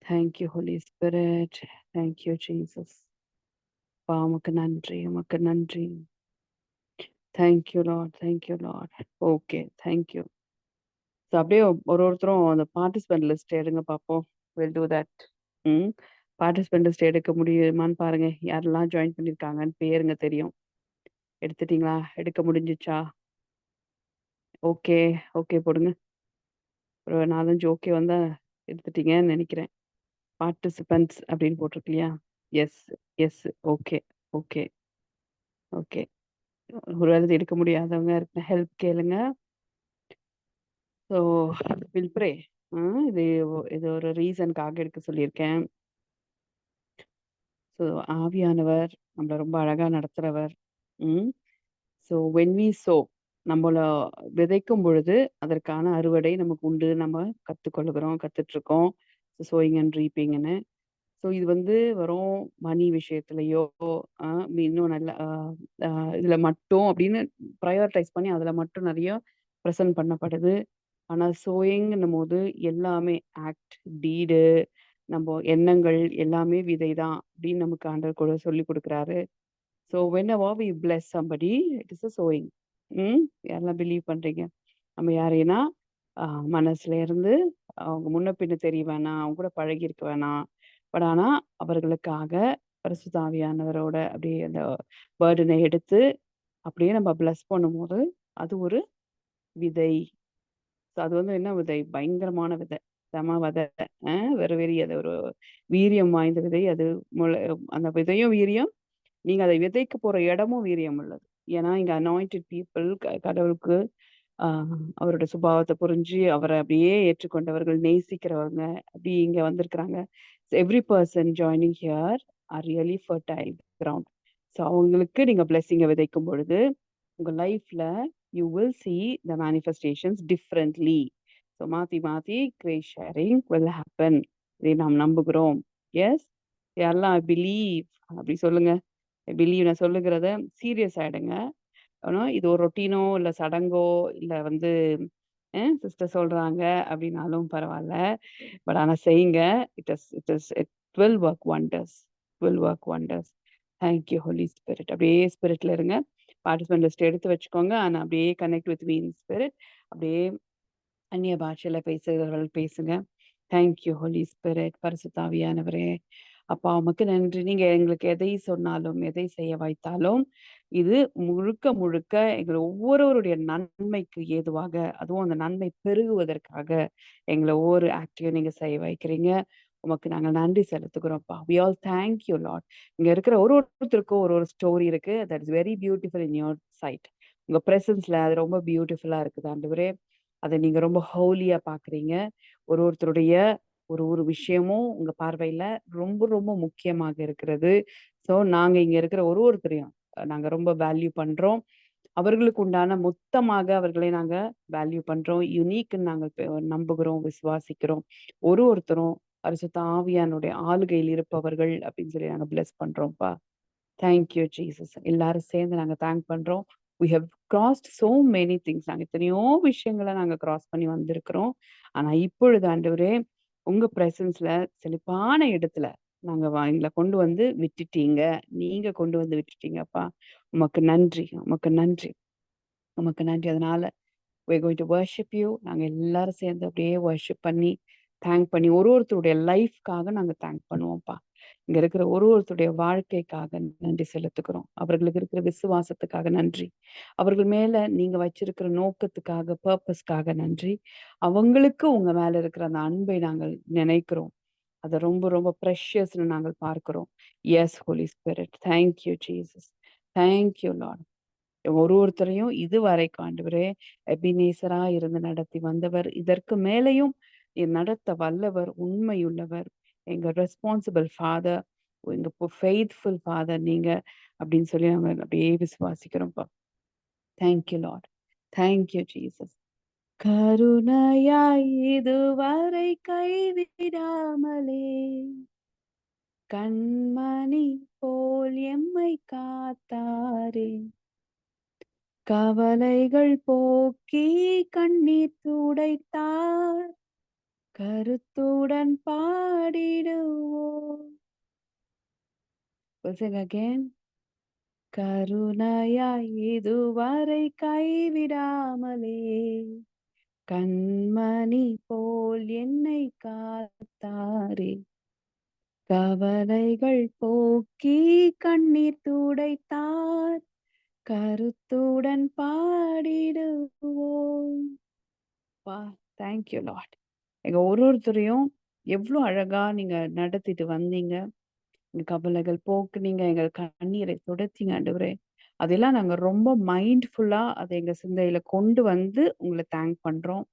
Thank you, Holy Spirit. Thank you, Jesus. அப்பா உமக்கு நன்றி, உமக்கு நன்றி. Thank you, Lord. Thank you, Lord. Okay, thank you. So அப்படியே ஒருத்தரும் அந்த பார்ட்டிசிபென்ட் லிஸ்ட் எடுங்க பார்ப்போம். Will do that. ம் பார்ட்டிசிபென்ட் லிஸ்ட் எடுக்க முடியுமான்னு பாருங்க. யாரெல்லாம் ஜாயின் பண்ணியிருக்காங்கன்னு பேருங்க தெரியும். எடுத்துட்டீங்களா? எடுக்க முடிஞ்சிச்சா? ஓகே ஓகே போடுங்க. ஒரு 4-5 ஓகே வந்தா எடுத்துட்டீங்கன்னு நினைக்கிறேன். பார்ட்டிசிபென்ட்ஸ் அப்படின்னு போட்டிருக்கு இல்லையா? Yes yes. Okay okay okay. ஒருவேளை எடுக்க முடியாதவங்க இருக்க ஹெல்ப் கேளுங்க. So will pray. இது இது ஒரு ரீசனுக்காக எடுக்க சொல்லியிருக்கேன். ஸோ ஆவியானவர் நம்மள ரொம்ப அழகா நடத்துறவர். ம் ஸோ வென் வி சோ நம்மள விதைக்கும் பொழுது அதற்கான அறுவடை நமக்கு உண்டு. நம்ம கத்துட்ருக்கோம். சோயிங் அண்ட் ரீப்பிங்னு. ஸோ இது வந்து வெறும் மணி விஷயத்துலயோ இன்னும் நல்ல இதுல மட்டும் அப்படின்னு ப்ரையாரிட்டைஸ் பண்ணி அதுல மட்டும் நிறைய ப்ரெசென்ட் பண்ணப்படுது. ஆனா சோயிங்ன்னும் போது எல்லாமே ஆக்ட், டீடு, நம்ம எண்ணங்கள் எல்லாமே விதைதான் அப்படின்னு நமக்கு ஆண்டவர் கூட சொல்லி கொடுக்குறாரு. So whenever we bless somebody, it is a sowing. யாரெல்லாம் பிலீவ் பண்றீங்க? நம்ம யாரைனா மனசுல இருந்து அவங்க முன்ன பின்ன தெரிய வேணாம், அவங்க கூட பழகி இருக்க வேணாம். பட் ஆனா அவர்களுக்காக பரிசுத்த ஆவியானவரோட அப்படியே அந்த பர்டனை எடுத்து அப்படியே நம்ம பிளஸ் பண்ணும்போது அது ஒரு விதை. அது வந்து என்ன விதை? பயங்கரமான விதை. செம விதை. வெரி அது ஒரு வீரியம் வாய்ந்த விதை. அது முளை அந்த விதையும் வீரியம். நீங்க அதை விதைக்க போற இடமும் வீரியம் உள்ளது. ஏன்னா இங்க அனாயிண்டட் பீப்புள் கடவுளுக்கு அவரோட சுபாவத்தை புரிஞ்சு அவரை அப்படியே ஏற்றுக்கொண்டவர்கள், நேசிக்கிறவங்க அப்படி இங்க வந்திருக்கிறாங்க. Every person joining here are really fertile ground. So அவங்களுக்கு நீங்க பிளெஸிங்கை விதைக்கும் பொழுது உங்க லைஃப்ல you will see the manifestations differently. So மாத்தி மாத்தி கிரேஸ் ஷேரிங் will happen. இதை நாம் நம்புகிறோம். எஸ், யாரெல்லாம் பிலீவ் அப்படி சொல்லுங்க. பிலீவ் நான் சொல்லுகிறத சீரியஸ் ஆயிடுங்க. ஆனா இது ஒரு ரொட்டீனோ இல்ல சடங்கோ இல்ல வந்து சிஸ்டர் சொல்றாங்க அப்படின்னாலும் பரவாயில்ல. பட் ஆனா செய்யுங்க. It will work wonders. Will work wonders. Thank you Holi spirit. அப்படியே ஸ்பிரிட்ல இருங்க. பார்ட்டிசிபென்ட் லிஸ்ட் எடுத்து வச்சுக்கோங்க. ஆனா அப்படியே connect with me in spirit. அப்படியே அந்நிய பாஷையில பேசுகிறவர்கள் பேசுங்க. Thank you Holi spirit. பரிசுத்த ஆவியானவரே, அப்பா உமக்கு நன்றி. நீங்க எங்களுக்கு எதை சொன்னாலும் எதை செய்ய வைத்தாலும் இது முழுக்க முழுக்க எங்களை ஒவ்வொருவருடைய நன்மைக்கு ஏதுவாக, அதுவும் அந்த நன்மை பெருகுவதற்காக எங்களை ஒவ்வொரு ஆக்டையும் நீங்க செய்ய வைக்கிறீங்க. உமக்கு நாங்க நன்றி செலுத்துகிறோம்ப்பா. we all thank you lord. இங்க இருக்கிற ஒருத்தருக்கும் ஒரு ஒரு ஸ்டோரி இருக்கு. that is very beautiful in your sight. உங்க பிரசன்ஸ்ல அது ரொம்ப பியூட்டிஃபுல்லா இருக்குது ஆண்டவரே. அதை நீங்க ரொம்ப ஹோலியா பாக்குறீங்க. ஒருத்தருடைய ஒரு ஒரு விஷயமும் உங்க பார்வையில ரொம்ப ரொம்ப முக்கியமாக இருக்கிறது. ஸோ நாங்க இங்க இருக்கிற ஒருத்தரையும் நாங்க ரொம்ப வேல்யூ பண்றோம். அவர்களுக்கு உண்டான மொத்தமாக அவர்களை நாங்க வேல்யூ பண்றோம். யுனிக்ன்னு நாங்க நம்புகிறோம், விசுவாசிக்கிறோம். ஒருத்தரும் பரிசுத்த ஆவியானுடைய ஆளுகையில் இருப்பவர்கள் அப்படின்னு சொல்லி நாங்க பிளஸ் பண்றோம்ப்பா. Thank you Jesus. எல்லாரும் சேர்ந்து நாங்க தேங்க் பண்றோம். we have crossed so many things. நாங்க எத்தனையோ விஷயங்களை நாங்க கிராஸ் பண்ணி வந்திருக்கிறோம். ஆனா இப்பொழுது ஆண்டவரே உங்க பிரசன்ஸ்ல செழிப்பான இடத்துல நாங்க எங்களை கொண்டு வந்து விட்டுட்டீங்க. நீங்க கொண்டு வந்து விட்டுட்டீங்கப்பா. உமக்கு நன்றி, உமக்கு நன்றி, உமக்கு நன்றி. அதனால we're going to worship you. நாங்க எல்லாரும் சேர்ந்து அப்படியே worship பண்ணி தேங்க் பண்ணி ஒருத்தருடைய லைஃப்காக நாங்க தேங்க் பண்ணுவோம்ப்பா. இங்க இருக்கிற ஒருத்தருடைய வாழ்க்கைக்காக நன்றி செலுத்துக்கிறோம். அவர்களுக்கு இருக்கிற விசுவாசத்துக்காக நன்றி. அவர்கள் மேல நீங்க வச்சிருக்கிற நோக்கத்துக்காக, பர்பஸ்க்காக நன்றி. அவங்களுக்கு உங்க மேல இருக்கிற அந்த அன்பை நாங்கள் நினைக்கிறோம். அதை ரொம்ப ரொம்ப ப்ரெஷியஸ்னு நாங்கள் பார்க்கிறோம். Yes Holi spirit. Thank you Jesus. Thank you Lord. ஒருத்தரையும் இதுவரைக்கும் ஆண்டவரே எபினேசரா இருந்து நடத்தி வந்தவர். இதற்கு மேலேயும் நடத்த வல்லவர், உண்மையுள்ளவர், எங்க ரெஸ்பான்சிபிள் ஃபாதர், எங்க ஃபெய்த்ஃபுல் ஃபாதர் நீங்க அப்படின்னு சொல்லி நாங்க அப்படியே விசுவாசிக்கிறோம்ப்பா. Thank you Lord. Thank you Jesus. கருணையாய் இதுவரை கைவிடாமலே கண்மணி போல் எம்மை காத்தாரே, கவலைகள் போக்கி கண்ணீர் துடைத்தார், கருத்துடன் பாடிடுவோம். We'll sing again. கருணையாய் இதுவரை கைவிடாமலே கண்மணி போல் என்னை காத்தாரே, கவலைகள் போக்கி கண்ணீர் துடைத்தார், கருத்துடன் பாடிடுவோம். பா, தேங்க்யூ லார்ட். எங்க ஒருத்தரையும் எவ்வளோ அழகா நீங்க நடத்திட்டு வந்தீங்க. எங்க கவலைகள் போக்குனீங்க, எங்கள் கண்ணீரை துடைத்தீங்க ஆண்டவரே. அதெல்லாம் நாங்க ரொம்ப மைண்ட்ஃபுல்லா அதை எங்க சிந்தையில கொண்டு வந்து உங்களை தேங்க் பண்றோம்.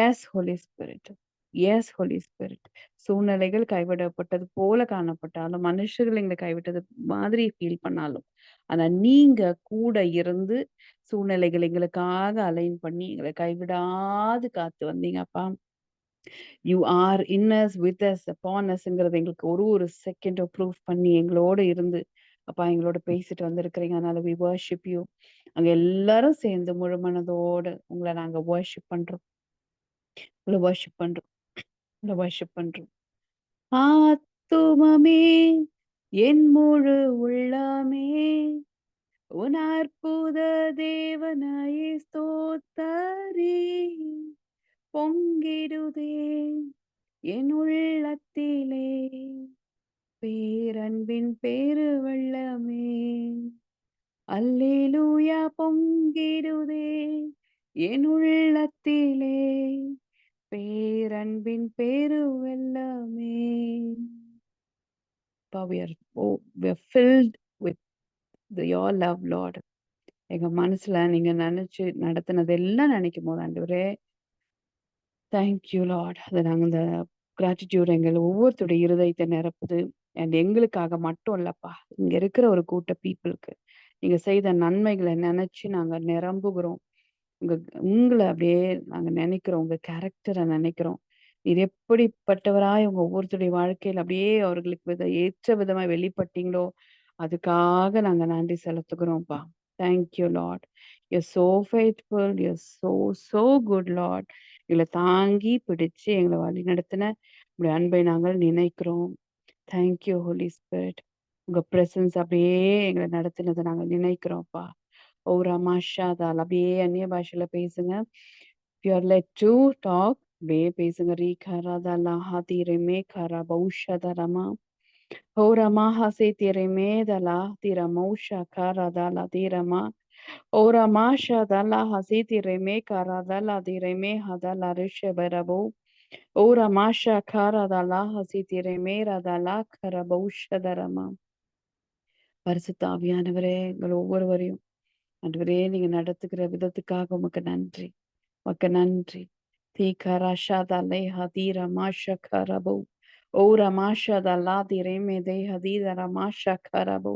Yes Holi spirit, yes Holi spirit. சூழ்நிலைகள் கைவிடப்பட்டது போல காணப்பட்டாலும், மனுஷர்கள் எங்களை கைவிட்டது மாதிரி ஃபீல் பண்ணாலும், ஆனா நீங்க கூட இருந்து சூழ்நிலைகள் எங்களுக்காக அலைன் பண்ணி எங்களை கைவிடாது காத்து வந்தீங்க அப்பா. You are in us, with us, அப்பான் அஸ்ங்கிறது எங்களுக்கு ஒரு செகண்ட் ப்ரூஃப் பண்ணி எங்களோட இருந்து அப்பா எங்களோட பேசிட்டு வந்திருக்கிறீங்க. அதனால வி வர்ஷிப் யூ. அங்க எல்லாரும் சேர்ந்து முழு மனதோட உங்களை நாங்க வர்ஷிப் பண்றோம், உங்களை வர்ஷிப் பண்றோம், உங்களை வர்ஷிப் பண்றோம். ஆத்துமமே என் முழு உள்ளமே உன் அற்புத தேவனாயே ஸ்தோத்தரி, பொங்கிடுதே என் உள்ளத்திலே பேரன்பின் பெருவெள்ளமே, அல்லேலூயா பொங்கிடுதே என் உள்ளத்திலே பேரன்பின் பெருவெள்ளமே. We are, we are filled with your love, Lord. எங்க மனசுல நீங்க நினைச்சு நடத்தினதெல்லாம் நினைக்கும் போது ஆண்டவரே, தேங்க்யூ லார்ட். அதை நாங்கள் இந்த கிராட்டிடியூட் எங்கள் ஒவ்வொருத்தருடைய இருதயத்தை நிரப்புது. அண்ட் எங்களுக்காக மட்டும் இல்லப்பா, இங்க இருக்கிற ஒரு கூட்ட பீப்புளுக்கு நீங்க செய்த நன்மைகளை நினைச்சு நாங்க நிரம்புகிறோம். உங்க உங்களை அப்படியே நாங்க நினைக்கிறோம், உங்க கேரக்டரை நினைக்கிறோம். நீர் எப்படிப்பட்டவராய் உங்க ஒவ்வொருத்தருடைய வாழ்க்கையில் அப்படியே அவர்களுக்கு ஏற்ற விதமாய் வெளிப்பட்டீங்களோ அதுக்காக நாங்க நன்றி செலுத்துகிறோம்ப்பா. Thank you Lord. You're so faithful, you're so good Lord. எங்களை தாங்கி பிடிச்சு எங்களை வழி நடத்தின உங்களுடைய அன்பை நாங்கள் நினைக்கிறோம். Thank you Holi spirit. உங்க பிரசன்ஸ் அப்படியே எங்களை நடத்தினதை நாங்கள் நினைக்கிறோம்ப்பா. ஓ ரமாஷாதால் அப்படியே அந்நிய பாஷையில பேசுங்க. If you are led to talk, அப்படியே பேசுங்க. ரீ கராதா ஹாதி ரெமே கரா பௌஷத ரமா ஓ ரமாஹா சே திரமே தலா திரமௌஷா கராதா திரமா ஓ ரமாஷா தலா ஹசி திரமே கராதா திரமே ஹதலா ரிஷபரபோ ஓ ரமாஷா கராதா ஹசி திரமே ரதலா கரபௌஷதரமா. பரிசுத்த ஆவியானவரே, எங்கள் ஒவ்வொருவரையும் ஆண்டவரே நீங்க நடத்துகிற விதத்துக்காக உமக்கு நன்றி, உமக்கு நன்றி. தீகராஷாதலை ஹதீர மாஷகரபோ ஓ ரமாஷதல்லா திரேமே தே ஹதீர ரமாஷகரபோ.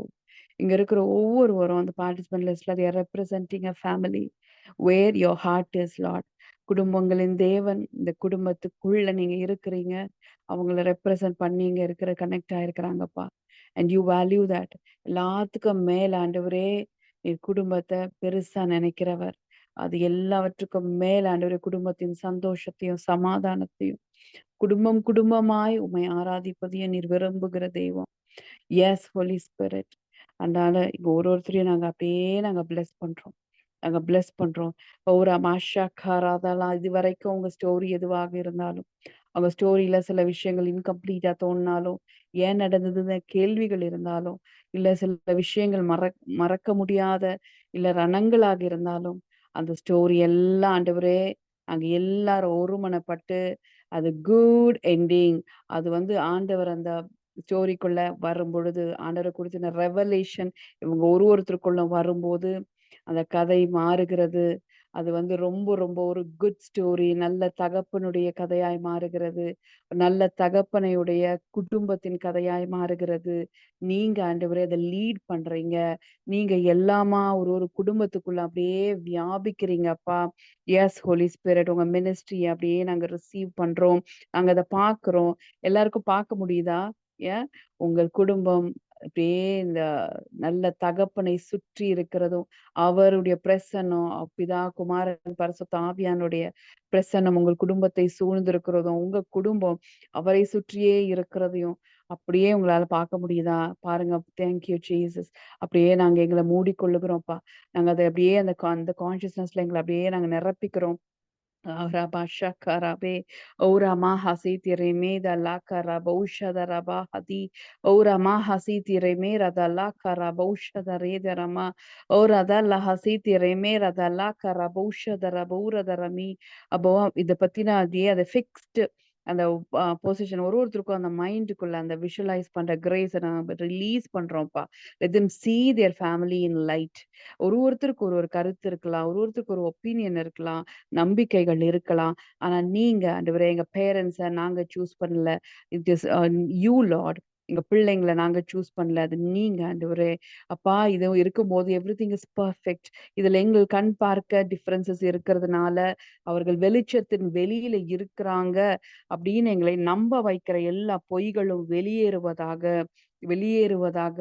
இங்க இருக்கிற ஒவ்வொருவரும் அந்த பார்ட்டிசிபென்ட் லிஸ்ட்ல they are representing a family where your heart is Lord. குடும்பங்களின் தேவன், இந்த குடும்பத்துக்குள்ள நீங்க இருக்கிறீங்க, அவங்கள ரெப்ரசன்ட் பண்ணி இங்க இருக்கிற கனெக்ட் ஆயிருக்கிறாங்கப்பா. And you value that. எல்லாத்துக்கும் மேல ஆண்டவரே நீர் குடும்பத்தை பெருசா நினைக்கிறவர். அது எல்லாவற்றுக்கும் மேல ஆண்டவரே குடும்பத்தின் சந்தோஷத்தையும் சமாதானத்தையும் குடும்பம் குடும்பமாய் உம்மை ஆராதிப்பதையும் நீர் விரும்புகிற தெய்வம். Yes Holi spirit. அதனால இங்க ஒருத்தரையும் நாங்க அப்படியே நாங்க பிளஸ் பண்றோம், நாங்க பிளஸ் பண்றோம். ஒரு மாஷா காராதெல்லாம் இது வரைக்கும் உங்க ஸ்டோரி எதுவாக இருந்தாலும், அவங்க ஸ்டோரியில சில விஷயங்கள் இன்கம்ப்ளீட்டா தோணினாலும், ஏன் நடந்ததுன்னு கேள்விகள் இருந்தாலும், இல்ல சில விஷயங்கள் மறக்க முடியாத இல்ல ரணங்களாக இருந்தாலும், அந்த ஸ்டோரி எல்லாம் ஆண்டவரே நாங்க எல்லாரும் ஒருமனப்பட்டு அது குட் எண்டிங். அது ஆண்டவர் அந்த ஸ்டோரிக்குள்ள வரும்பொழுது ஆண்டவரை குறித்த ரெவலேஷன் இவங்க ஒருத்தருக்குள்ள வரும்போது அந்த கதை மாறுகிறது. அது ரொம்ப ரொம்ப ஒரு குட் ஸ்டோரி. நல்ல தகப்பனுடைய கதையாய் மாறுகிறது. நல்ல தகப்பனையுடைய குடும்பத்தின் கதையாய் மாறுகிறது. நீங்க ஆண்டவரே அதை லீட் பண்றீங்க. நீங்க எல்லாமா ஒரு குடும்பத்துக்குள்ள அப்படியே வியாபிக்கிறீங்க அப்பா. எஸ் ஹோலி ஸ்பிரிட், உங்க மினிஸ்ட்ரி அப்படியே நாங்க ரிசீவ் பண்றோம். நாங்க அதை பார்க்கிறோம். எல்லாருக்கும் பார்க்க முடியுதா? ஏன் உங்கள் குடும்பம் அப்படியே இந்த நல்ல தகப்பனை சுற்றி இருக்கிறதும், அவருடைய பிரசன்னம், பிதா, குமாரன், பரிசுத்த ஆவியானுடைய பிரசன்னம் உங்கள் குடும்பத்தை சூழ்ந்திருக்கிறதும், உங்க குடும்பம் அவரை சுற்றியே இருக்கிறதையும், அப்படியே உங்களால பார்க்க முடியுதா? பாருங்க. Thank you Jesus. அப்படியே நாங்க எங்கள மூடிக்கொள்ளுகிறோம்ப்பா. நாங்க அத அப்படியே அந்த கான்ஷியஸ்னஸ்ல எங்கள அப்படியே நாங்க நிரப்பிக்கிறோம். Rabashakarabe, Ora Mahasiti Remeda Laka Rabosha the Rabahadi, Ora Mahasiti Remera the Laka Rabosha the Reda Rama, Ora the Lahasiti Remera the Laka Rabosha the Rabura the Rami, above the Patina idea, the fixed அந்த position ஒருத்தருக்கும் அந்த மைண்டுக்குள்ள அந்த visualise பண்ற கிரேஸை நம்ம release பண்றோம்ப்பா. Let them see their family in light. ஒருத்தருக்கு ஒரு கருத்து இருக்கலாம், ஒருத்தருக்கு ஒரு ஒப்பீனியன் இருக்கலாம், நம்பிக்கைகள் இருக்கலாம். ஆனா நீங்க ஆண்டவரே எங்க பேரண்ட்ஸ நாங்க சூஸ் பண்ணல. It is you Lord. எங்க பிள்ளைங்கள நாங்க சூஸ் பண்ணல. அது நீங்க ஆண்டவரே. அப்பா இது இருக்கும்போது எவ்ரிதிங் இஸ் பெர்ஃபெக்ட். இதுல எங்கள் கண் பார்க்க டிஃபரன்சஸ் இருக்கிறதுனால அவர்கள் வெளிச்சத்தின் வெளியில இருக்கிறாங்க அப்படின்னு எங்களை நம்ப வைக்கிற எல்லா பொய்களும் வெளியேறுவதாக வெளியேறுவதாக.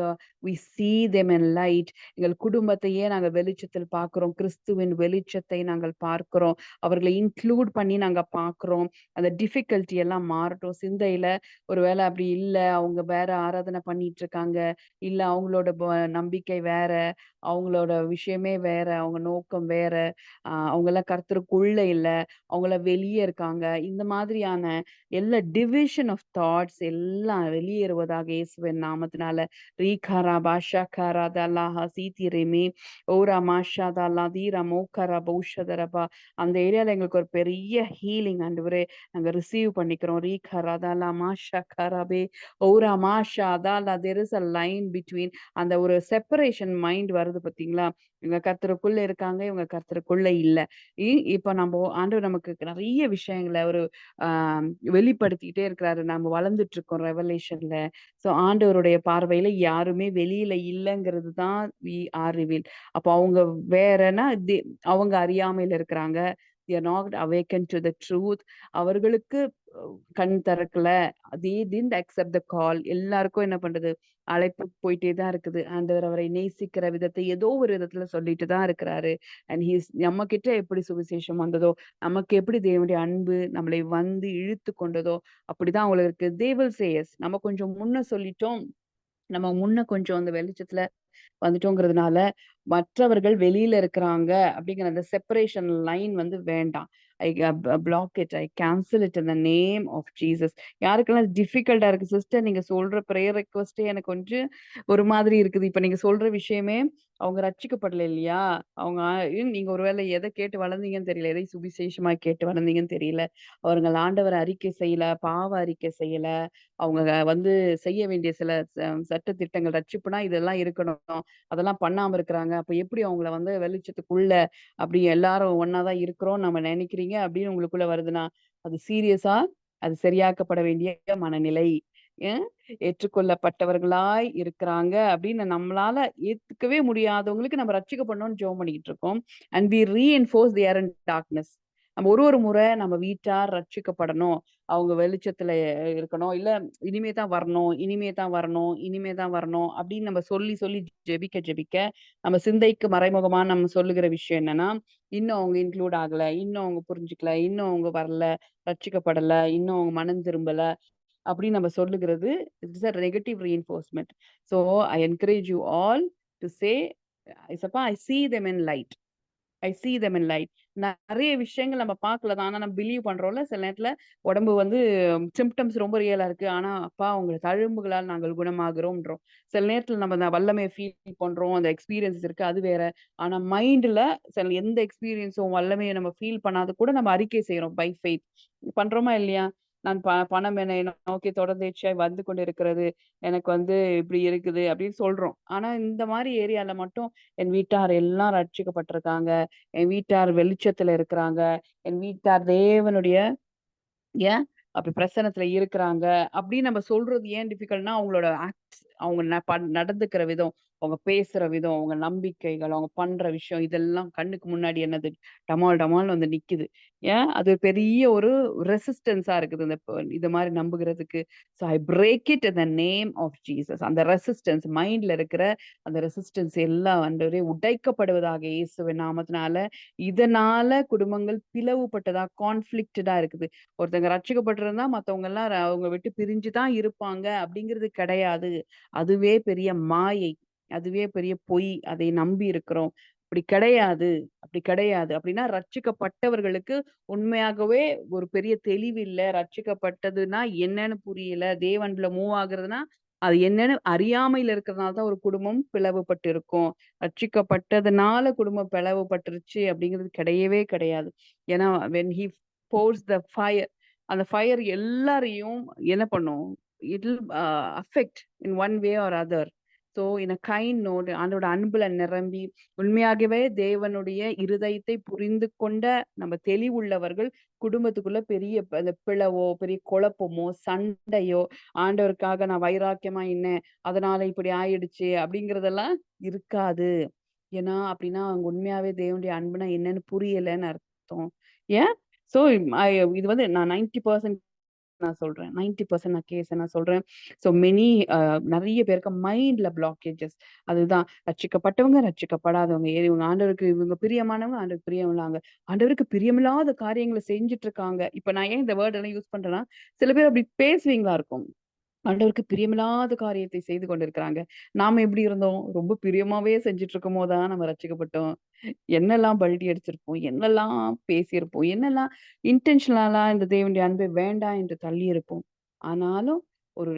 we see them in light. எங்கள் குடும்பத்தையே நாங்க வெளிச்சத்தில் பார்க்கிறோம். கிறிஸ்துவின் வெளிச்சத்தை நாங்கள் பார்க்கிறோம். அவர்களை இன்க்ளூட் பண்ணி நாங்க பார்க்கிறோம். அந்த டிஃபிகல்ட்டி எல்லாம் மாறட்டும். சிந்தையில ஒருவேளை அப்படி இல்ல, அவங்க வேற ஆராதனை பண்ணிட்டு இருக்காங்க, இல்ல அவங்களோட நம்பிக்கை வேற, அவங்களோட விஷயமே வேற, அவங்க நோக்கம் வேற, அவங்க எல்லாம் கர்த்தருக்குள்ள இல்ல, அவங்கள வெளியே இருக்காங்க, இந்த மாதிரியான எல்லா டிவிஷன் ஆஃப் தாட்ஸ் எல்லாம் வெளியேறுவதாக இயேசுவின் நாமத்தினால. ரீகாரா பாஷா காரா தல்லாஹா சீத்தி ரெமி ஓரா மாஷா தல்லா தீரா மோக்கரா பௌஷதரபா. அந்த ஏரியால எங்களுக்கு ஒரு பெரிய ஹீலிங் ஆண்டவரே நாங்க ரிசீவ் பண்ணிக்கிறோம். ரீகாரா தல்லா மாஷா காராபே ஓரா மாஷா அதாலா there is a line between. அந்த ஒரு செப்பரேஷன் மைண்ட் வருது பாத்தீங்களா? இவங்க கர்த்தருக்குள்ள இருக்காங்க, இவங்க கர்த்தருக்குள்ள இல்ல. இப்ப நம்ம ஆண்டவர் நமக்கு நிறைய விஷயங்களை ஒரு வெளிப்படுத்திக்கிட்டே இருக்கிறாரு. நம்ம வளர்ந்துட்டு இருக்கோம் ரெவலேஷன்ல. சோ ஆண்டவருடைய பார்வையில யாருமே வெளியில இல்லைங்கிறது தான் வி ஆர் ரிவீல். அப்போ அவங்க வேறனா அவங்க அறியாமையில இருக்கிறாங்க. they are not awakened to the truth. அவர்களுக்கு கண் திறக்கல. they didn't accept the call. எல்லாருக்கும் என்ன பண்றது, அழைப்பு போயிட்டே தான் இருக்குது. ஆண்டவர் அவரை நேசிக்கிற விதத்தை ஏதோ ஒரு விதத்துல சொல்லிட்டு தான் இருக்கிறாரு. அண்ட் நம்ம கிட்ட எப்படி சுவிசேஷம் வந்ததோ, நமக்கு எப்படி தேவனுடைய அன்பு நம்மளை வந்து இழுத்து கொண்டதோ அப்படிதான் அவங்களுக்கு இருக்கு. they will say yes. நம்ம கொஞ்சம் முன்ன சொல்லிட்டோம், நம்ம முன்ன கொஞ்சம் அந்த வெளிச்சத்துல வந்துட்டோங்கிறதுனால மற்றவர்கள் வெளியில இருக்கிறாங்க அப்படிங்கிற அந்த செப்பரேஷன் லைன் வந்து வேண்டாம். I block it, I cancel it in the name of Jesus. யாருக்கெல்லாம் டிஃபிகல்ட்டா இருக்கு சிஸ்டர், நீங்க சொல்ற ப்ரேயர் ரெக்வஸ்டே எனக்கு கொஞ்சம் ஒரு மாதிரி இருக்குது. இப்ப நீங்க சொல்ற விஷயமே அவங்க ரட்சிக்கப்படல இல்லையா? அவங்க நீங்க ஒருவேளை எதை கேட்டு வளர்ந்தீங்கன்னு தெரியல, எதை சுவிசேஷமா கேட்டு வளர்ந்தீங்கன்னு தெரியல. அவர்கள் ஆண்டவர் அறிக்கை செய்யல, பாவ அறிக்கை செய்யல. அவங்க வந்து செய்ய வேண்டிய சில சட்ட திட்டங்கள், ரட்சிப்புனா இதெல்லாம் இருக்கணும், அதெல்லாம் பண்ணாம இருக்கிறாங்க. அப்ப எப்படி அவங்கள வந்து வெளிச்சத்துக்குள்ள அப்படி எல்லாரும் ஒண்ணாதான் இருக்கிறோம் நம்ம நினைக்கிறீங்க அப்படின்னு உங்களுக்குள்ள வருதுன்னா, அது சீரியஸா அது சரியாக்கப்பட வேண்டிய மனநிலை. அஹ் ஏற்றுக்கொள்ளப்பட்டவர்களாய் இருக்கிறாங்க அப்படின்னு நம்மளால ஏத்துக்கவே முடியாதவங்களுக்கு நம்ம ரட்சிக்கப்படணும்னு ஜெபம் பண்ணிக்கிட்டு இருக்கோம். And we reinforce they are in darkness. நம்ம ஒரு முறை நம்ம வீட்டார் ரட்சிக்கப்படணும், அவங்க வெளிச்சத்துல இருக்கணும், இல்ல இனிமே தான் வரணும், இனிமே தான் வரணும், இனிமே தான் வரணும் அப்படின்னு நம்ம சொல்லி சொல்லி ஜெபிக்க ஜெபிக்க நம்ம சிந்தைக்கு மறைமுகமா நம்ம சொல்லுகிற விஷயம் என்னன்னா, இன்னும் அவங்க இன்க்ளூட் ஆகல, இன்னும் அவங்க புரிஞ்சுக்கல, இன்னும் அவங்க வரல, ரட்சிக்கப்படல, இன்னும் அவங்க மனம் திரும்பல அப்படின்னு நம்ம சொல்லுகிறது. It's a negative reinforcement. So I encourage you all to say, ஐசப்பா I see them in light. I see them in light. நிறைய விஷயங்கள் நம்ம பார்க்கல தான். ஆனா நம்ம பிலீவ் பண்றோம்ல. சில நேரத்துல உடம்பு வந்து சிம்டம்ஸ் ரொம்ப ரியலா இருக்கு. ஆனா அப்பா உங்க தழும்புகளால் நாங்கள் குணமாகிறோம்ன்றோம். சில நேரத்துல நம்ம அந்த வல்லமையை ஃபீல் பண்றோம். அந்த எக்ஸ்பீரியன்ஸ் இருக்கு, அது வேற. ஆனா மைண்ட்ல சில எந்த எக்ஸ்பீரியன்ஸும் வல்லமையை நம்ம ஃபீல் பண்ணாத கூட நம்ம அறிக்கை செய்யறோம் பை ஃபெய்த். பண்றோமா இல்லையா? நான் பணம் என்னை நோக்கி தொடர்ந்தேர்ச்சியாய் வந்து கொண்டு இருக்கிறது, எனக்கு வந்து இப்படி இருக்குது அப்படின்னு சொல்றோம். ஆனா இந்த மாதிரி ஏரியால மட்டும் என் வீட்டார் எல்லாம் ரட்சிக்கப்பட்டிருக்காங்க, என் வீட்டார் வெளிச்சத்துல இருக்கிறாங்க, என் வீட்டார் தேவனுடைய ஏன் அப்படி பிரசன்னத்துல இருக்கிறாங்க அப்படின்னு நம்ம சொல்றது ஏன் டிஃபிகல்ட்னா, அவங்களோட ஆக்ட்ஸ், அவங்க நடந்துக்கிற விதம், அவங்க பேசுற விதம், அவங்க நம்பிக்கைகள், அவங்க பண்ற விஷயம் இதெல்லாம் கண்ணுக்கு முன்னாடி என்னது டமால் டமால்னு வந்து நிக்குது. ஏன்? அது பெரிய ஒரு ரெசிஸ்டன்ஸா இருக்குது. இத மாரி நம்புகிறதுக்கு. So I break it in the name of Jesus. அந்த ரெசிஸ்டன்ஸ் மைண்ட்ல இருக்கிற அந்த ரெசிஸ்டன்ஸ் எல்லாம் ஆண்டவரே உடைக்கப்படுவதாக இயேசுவின் நாமத்தினால. இதனால குடும்பங்கள் பிளவுபட்டதா, கான்ஃப்ளிக்டடா இருக்குது. ஒருத்தங்க ரட்சிக்கப்பட்டிருந்தா மத்தவங்கலாம் அவங்க விட்டு பிரிஞ்சு தான் இருப்பாங்க அப்படிங்கிறது கிடையாது. அதுவே பெரிய மாயை. அதுவே பெரிய பொய். அதை நம்பி இருக்கிறோம். அப்படி கிடையாது. அப்படி கிடையாது. அப்படின்னா ரட்சிக்கப்பட்டவர்களுக்கு உண்மையாகவே ஒரு பெரிய தெளிவு இல்ல. ரட்சிக்கப்பட்டதுன்னா என்னன்னு புரியல. தேவன்ல மூவ் ஆகுறதுன்னா, அது என்னன்னு அறியாமையில இருக்கிறதுனால தான் ஒரு குடும்பம் பிளவுபட்டு இருக்கும். ரட்சிக்கப்பட்டதுனால குடும்பம் பிளவுபட்டுருச்சு அப்படிங்கிறது கிடையவே கிடையாது. ஏன்னா when he pours the fire அந்த ஃபயர் எல்லாரையும் என்ன பண்ணும்? It will affect in one way or other. So in a kind note ஆண்டவரோட அன்புல நிரம்பி உண்மையாகவே தேவனுடைய இருதயத்தை புரிந்து கொண்ட நம்ம தெளிவுள்ளவர்கள் குடும்பத்துக்குள்ள பெரிய அந்த பிளவோ, பெரிய குழப்பமோ, சண்டையோ, ஆண்டவருக்காக நான் வைராக்கியமா நின்னேன். அதனால இப்படி ஆயிடுச்சு அப்படிங்கிறதெல்லாம் இருக்காது. ஏன்னா, அப்படின்னா அவங்க உண்மையாவே தேவனுடைய அன்புனா என்னன்னு புரியலன்னு அர்த்தம். ஏன்? ஸோ இது வந்து நான் 90% நான் சொல்றேன். 90% நான் கேஸ நான் சொல்றேன். ஸோ மெனி நெறைய பேருக்கு மைண்ட்ல பிளாக்கேஜஸ். அதுதான் ரட்சிக்கப்பட்டவங்க, ரட்சிக்கப்படாதவங்க. இவங்க ஆண்டவருக்கு இவங்க பிரியமானவங்க, ஆண்டவருக்கு பிரியமில்லாதவங்க. ஆண்டவருக்கு பிரியமில்லாத காரியங்கள செஞ்சுட்டு இருக்காங்க. இப்ப நான் ஏன் இந்த வேர்ட் எல்லாம் யூஸ் பண்றேன்னா, சில பேர் அப்படி பேசுவீங்களா இருக்கும். ஆண்டவருக்கு பிரியமில்லாத காரியத்தை செய்து கொண்டிருக்கிறாங்க. நாம எப்படி இருந்தோம்? ரொம்ப பிரியமாவே செஞ்சுட்டு இருக்கும்போது தான் நம்ம ரட்சிக்கப்பட்டோம். என்னெல்லாம் பல்டி அடிச்சிருப்போம், என்னெல்லாம் பேசியிருப்போம், என்னெல்லாம் இன்டென்ஷனலா இந்த தேவனுடைய அன்பை வேண்டாம் என்று தள்ளியிருப்போம். ஆனாலும் ஒரு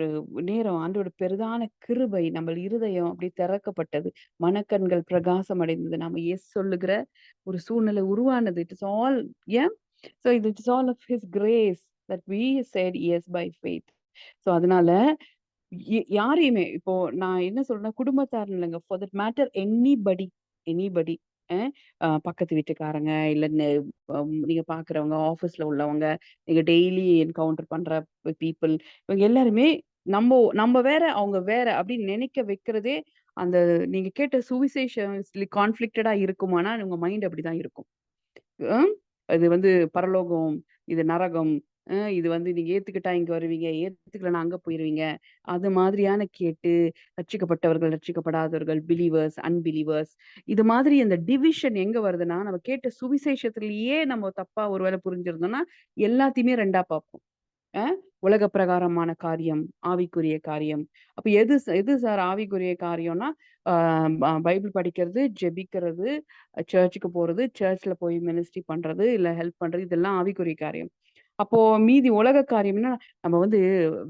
நேரம் ஆண்டவரோட பெரிதான கிருபை நம்ம இருதயம் அப்படியே திறக்கப்பட்டது. மனக்கண்கள் பிரகாசம் அடைந்தது. நாம எஸ் சொல்லுகிற ஒரு சூழ்நிலை உருவானது. இட் இஸ் ஆல் ஏன்? So it is all of his grace that we set us by faith. So அதனால யாரையுமே இப்போ நான் என்ன சொல்றேன்னா, குடும்பத்தார்ன்னு இல்லங்க. For that matter anybody anybody அ பக்கத்து வீட்டுக்காரங்க, இல்ல நீங்க பார்க்குறவங்க, ஆஃபீஸ்ல உள்ளவங்க, நீங்க டெய்லி என்கவுண்டர் பண்ற பீப்பிள் இவங்க எல்லாருமே நம்ம வேற, அவங்க வேற அப்படின்னு நினைக்க வைக்கிறதே, அந்த நீங்க கேட்ட சுவிசேஷம் கான்ஃப்ளிக்டடா இருக்குமானா, உங்க மைண்ட் அப்படிதான் இருக்கும். அ இது வந்து பரலோகம், இது நரகம். இது வந்து நீங்க ஏத்துக்கிட்டா இங்க வருவீங்க, ஏத்துக்கலன்னா அங்க போயிருவீங்க. அது மாதிரியான கேட்டு ரட்சிக்கப்பட்டவர்கள், ரட்சிக்கப்படாதவர்கள், பிலீவர்ஸ், அன்பிலீவர்ஸ் இது மாதிரி அந்த டிவிஷன் எங்க வருதுன்னா, நம்ம கேட்ட சுவிசேஷத்திலேயே நம்ம தப்பா ஒரு வேளை புரிஞ்சிருந்தோம்னா, எல்லாத்தையுமே 2ஆ பார்ப்போம். அ உலக பிரகாரமான காரியம், ஆவிக்குரிய காரியம். அப்ப எது சார் ஆவிக்குரிய காரியம்னா, ஆ பைபிள் படிக்கிறது, ஜெபிக்கிறது, சர்ச்சுக்கு போறது, சர்ச்ல போய் மினிஸ்ட்ரி பண்றது, இல்ல ஹெல்ப் பண்றது இதெல்லாம் ஆவிக்குரிய காரியம். அப்போ மீதி உலக காரியம்னா, நம்ம வந்து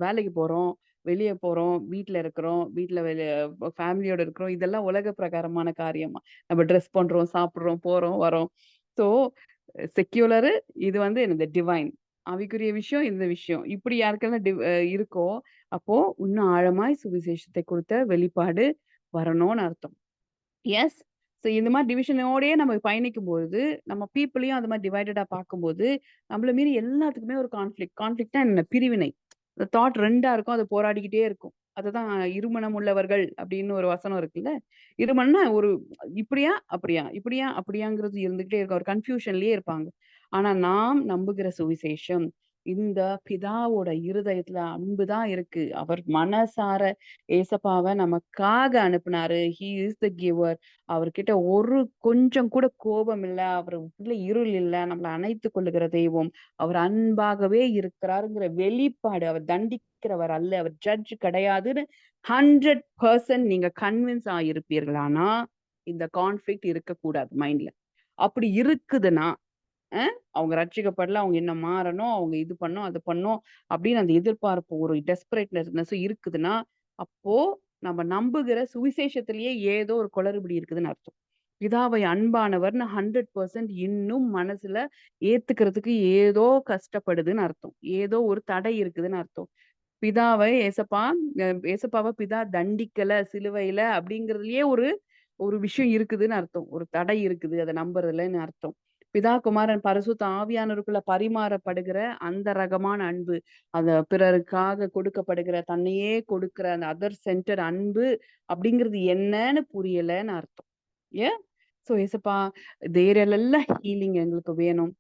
வேலைக்கு போறோம், வெளிய போறோம், வீட்ல இருக்கிறோம், வீட்ல ஃபேமிலியோட இருக்கிறோம். இதெல்லாம் உலக பிரகாரமான காரியமா. நம்ம ட்ரெஸ் பண்றோம், சாப்பிடுறோம், போறோம், வரோம். ஸோ செக்யூலரு இது வந்து என்னது டிவைன். ஆவிக்குரிய விஷயம், இந்த விஷயம். இப்படி யாருக்கெல்லாம் இருக்கோ, அப்போ இன்னும் ஆழமாய் சுவிசேஷத்தை குறித்த வெளிப்பாடு வரணும்னு அர்த்தம். எஸ். ஸோ இந்த மாரி டிவிஷனோடயே நம்ம பயணிக்கும்பொழுது, நம்ம பீப்பிளையும் அது மாரி டிவைடடா பார்க்கும்போது, நம்மள மீறி எல்லாத்துக்குமே ஒரு கான்ஃப்ளிக்ட்னா என்ன? பிரிவினை. இந்த தாட் 2ஆ இருக்கும். அது போராடிக்கிட்டே இருக்கும். அதுதான் இருமனம் உள்ளவர்கள் அப்படின்னு ஒரு வசனம் இருக்குல்ல. இருமனம்னா ஒரு இப்படியா? அப்படியா? இப்படியா? அப்படியாங்கிறது இருந்துகிட்டே இருக்கும். ஒரு கன்ஃப்யூஷன்லயே இருப்பாங்க. ஆனா நாம் நம்புகிற சுவிசேஷம், இந்த பிதாவோட இருதயத்துல அன்பு தான் இருக்கு. அவர் மனசார ஏசப்பாவ நமக்காக அனுப்புனாரு. He is the giver. அவர்கிட்ட ஒரு கொஞ்சம் கூட கோபம் இல்ல. அவருக்குள்ள இருள் இல்ல. நம்மள அணைத்துக் கொள்ளுகிற தெய்வம். அவர் அன்பாகவே இருக்கிறாருங்கிற வெளிப்பாடு. அவர் தண்டிக்கிறவர் அல்ல. அவர் ஜட்ஜ் கிடையாதுன்னு 100% நீங்க கன்வின்ஸ் ஆயிருப்பீர்களானா, இந்த கான்ஃப்ளிக்ட் இருக்கக்கூடாது மைண்ட்ல. அப்படி இருக்குதுன்னா, அ அவங்க ரட்சிக்கப்படல. அவங்க இன்னும் மாறணும். அவங்க இது பண்ணணும், அது பண்ணணும் அப்படின்னு அந்த எதிர்பார்ப்பு ஒரு டெஸ்பரேட்னஸ் இருக்குதுன்னா, அப்போ நம்ம நம்புகிற சுவிசேஷத்திலேயே ஏதோ ஒரு குளறுபடி இருக்குதுன்னு அர்த்தம். பிதாவை அன்பானவர்ன்னு 100% இன்னும் மனசுல ஏத்துக்கிறதுக்கு ஏதோ கஷ்டப்படுதுன்னு அர்த்தம். ஏதோ ஒரு தடை இருக்குதுன்னு அர்த்தம். பிதாவை ஏசப்பாவ பிதா தண்டிக்கல சிலுவையில அப்படிங்கிறதுலயே ஒரு ஒரு விஷயம் இருக்குதுன்னு அர்த்தம். ஒரு தடை இருக்குது. அத நம்புறதுலன்னு அர்த்தம். பிதா, குமாரன், பரிசுத்த ஆவியானவருக்குள்ள பரிமாறப்படுகிற அந்த ரகமான அன்பு, அந்த பிறருக்காக கொடுக்கப்படுகிற, தன்னையே கொடுக்கிற அந்த அதர் சென்டர் அன்பு அப்படிங்கிறது என்னன்னு புரியலன்னு அர்த்தம். ஏன்? ஸோ ஏசப்பா, இந்த ஏரியாலலாம் ஹீலிங் எங்களுக்கு வேணும்.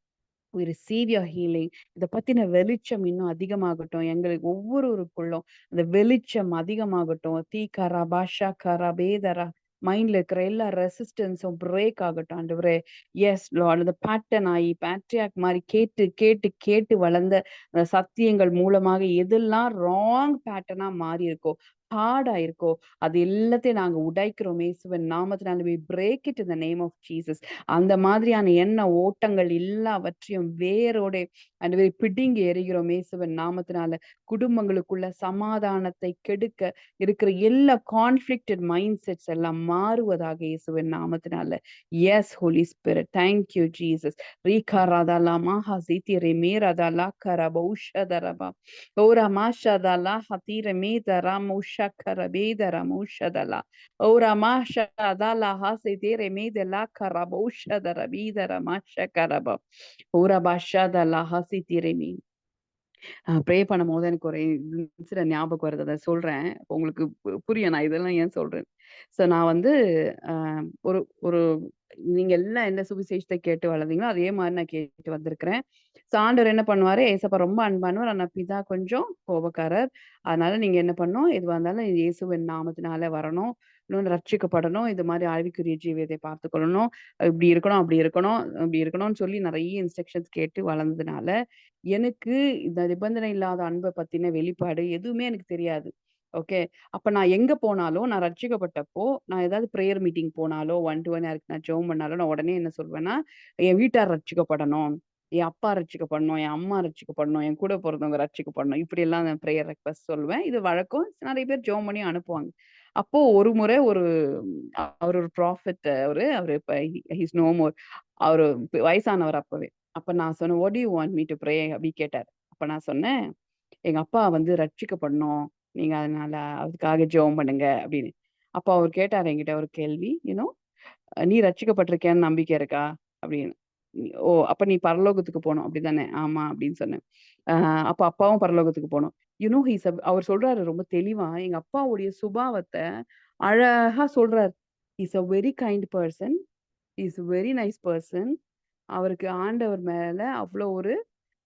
we receive your healing. இத பத்தின வெளிச்சம் இன்னும் அதிகமாகட்டும். எங்களுக்கு ஒவ்வொருவருக்குள்ளும் அந்த வெளிச்சம் அதிகமாகட்டும். தீகரா, பாஷா கரா, பேதரா, மைண்ட்ல இருக்கிற எல்லா ரெசிஸ்டன்ஸும் பிரேக் ஆகட்டும் ஆண்டவரே. S Lord. அந்த பேட்டர்ன் ஆயி பேட்ரியாக் மாரி கேட்டு, கேட்டு, கேட்டு வளர்ந்த அந்த சத்தியங்கள் மூலமாக எதெல்லாம் ராங் பேட்டர்னா மாறி இருக்கோ, ஹார்ட் ஆயிருக்கோ, அது எல்லாத்தையும் நாங்க உடைக்கிறோம் இயேசுவின் நாமத்தினால. we break it in the name of Jesus. அந்த மாதிரியான எண்ண ஓட்டங்கள் எல்லாவற்றையும் வேரோட ஆண்டவரே பிடுங்கி எறிகிறோம் இயேசுவின் நாமத்தினால. குடும்பங்களுக்குள்ள சமாதானத்தை கெடுக்க இருக்கிற எல்லா கான்ஃப்ளிக்டட் மைண்ட் செட்ஸ் எல்லாம் மாறுவதாக இயேசுவின் நாமத்தினால. Yes Holi Spirit. Thank you Jesus. ரீகா ராதா மாஹா சீத்திரே மே ராதா லாக்கரா பௌஷதரபா ஓரா மாஷதலா ஹதீர மே தரா மௌஷக்கர பேதரா மௌஷதலா ஓரா மாஷதலா ஹாசிதேரே மே தலா கரா பௌஷதர பீதர மாஷக்கரபா ஓரா பாஷதலா ஹாசித்திரே மீ. ப்ரே பண்ணும்போது எனக்கு ஒரு இன்சிடென்ட் ஞாபகம் வருது. அத சொல்றேன். உங்களுக்கு புரியும் நான் இதெல்லாம் ஏன் சொல்றேன்னு. ஸோ நான் வந்து அ ஒரு ஒரு நீங்க எல்லாம் என்ன சுவிசேஷத்த கேட்டு வளர்ந்தீங்களோ, அதே மாரி நான் கேட்டு வந்திருக்கிறேன். ஸோ ஆண்டவர் என்ன பண்ணுவாரு, ஏசப்பா ரொம்ப அன்பானவர். ஆனா பிதா கொஞ்சம் கோபக்காரர். அதனால நீங்க என்ன பண்ணணும், எதுவா இருந்தாலும் இயேசுவின் நாமத்தினால வரணும். இன்னொன்னு ரட்சிக்கப்படணும். இது மாரி ஆவிக்குரிய ஜீவியத்தை பார்த்துக்கொள்ளணும். இப்படி இருக்கணும், அப்படி இருக்கணும், இப்படி இருக்கணும்னு சொல்லி நெறைய இன்ஸ்ட்ரக்ஷன்ஸ் கேட்டு வளர்ந்ததுனால, எனக்கு இந்த நிபந்தனை இல்லாத அன்ப பத்தின வெளிப்பாடு எதுவுமே எனக்கு தெரியாது. ஓகே. அப்ப நான் எங்க போனாலும், நான் ரட்சிக்கப்பட்டப்போ, நான் ஏதாவது பிரேயர் மீட்டிங் போனாலோ, ஒன் டூ ஒன் யாருக்கு நான் ஜெபம் பண்ணாலோ, நான் உடனே என்ன சொல்வேன்னா, என் வீட்டார் ரட்சிக்கப்படணும். என் அப்பா ரட்சிக்கப்படணும். என் அம்மா ரட்சிக்கப்படணும். என் கூட பொறந்தவங்க ரட்சிக்கப்படணும். இப்படியெல்லாம் நான் பிரேயர் ரெக்வெஸ்ட் சொல்லுவேன். இது வழக்கம். நெறைய பேர் ஜெபம் பண்ணி அனுப்புவாங்க. அப்போ ஒரு முறை அவர் ஒரு ப்ராஃபெட் அவரு. அவரு இப்ப ஹி இஸ் நோ மோர். அவரு வயசானவர் அப்பவே. அப்ப நான் சொன்னேன், "what do you want me to pray?" அப்படி கேட்டாரு. அப்ப நான் சொன்னேன், "எங்க அப்பா வந்து ரட்சிக்கப்படணும். நீங்க அதனால அதுக்காக ஜெபம் பண்ணுங்க" அப்படின்னு. அப்ப அவர் கேட்டாரு என்கிட்ட ஒரு கேள்வி, "நீ ரட்சிக்கப்பட்டிருக்கியான்னு நம்பிக்கை இருக்கா?" அப்படின்னு. "ஓ! அப்ப நீ பரலோகத்துக்கு போணும். அப்படிதானே?" "ஆமா" அப்படின்னு சொன்னேன். "அ அப்ப அப்பாவும் பரலோகத்துக்கு போணும்." அவர் சொல்றாரு ரொம்ப தெளிவா, எங்க அப்பாவுடைய சுபாவத்த அழகா சொல்றாரு. "He is a very kind person. He is a very nice person." அவருக்கு ஆண்டவர் மேல அவ்ளோ ஒரு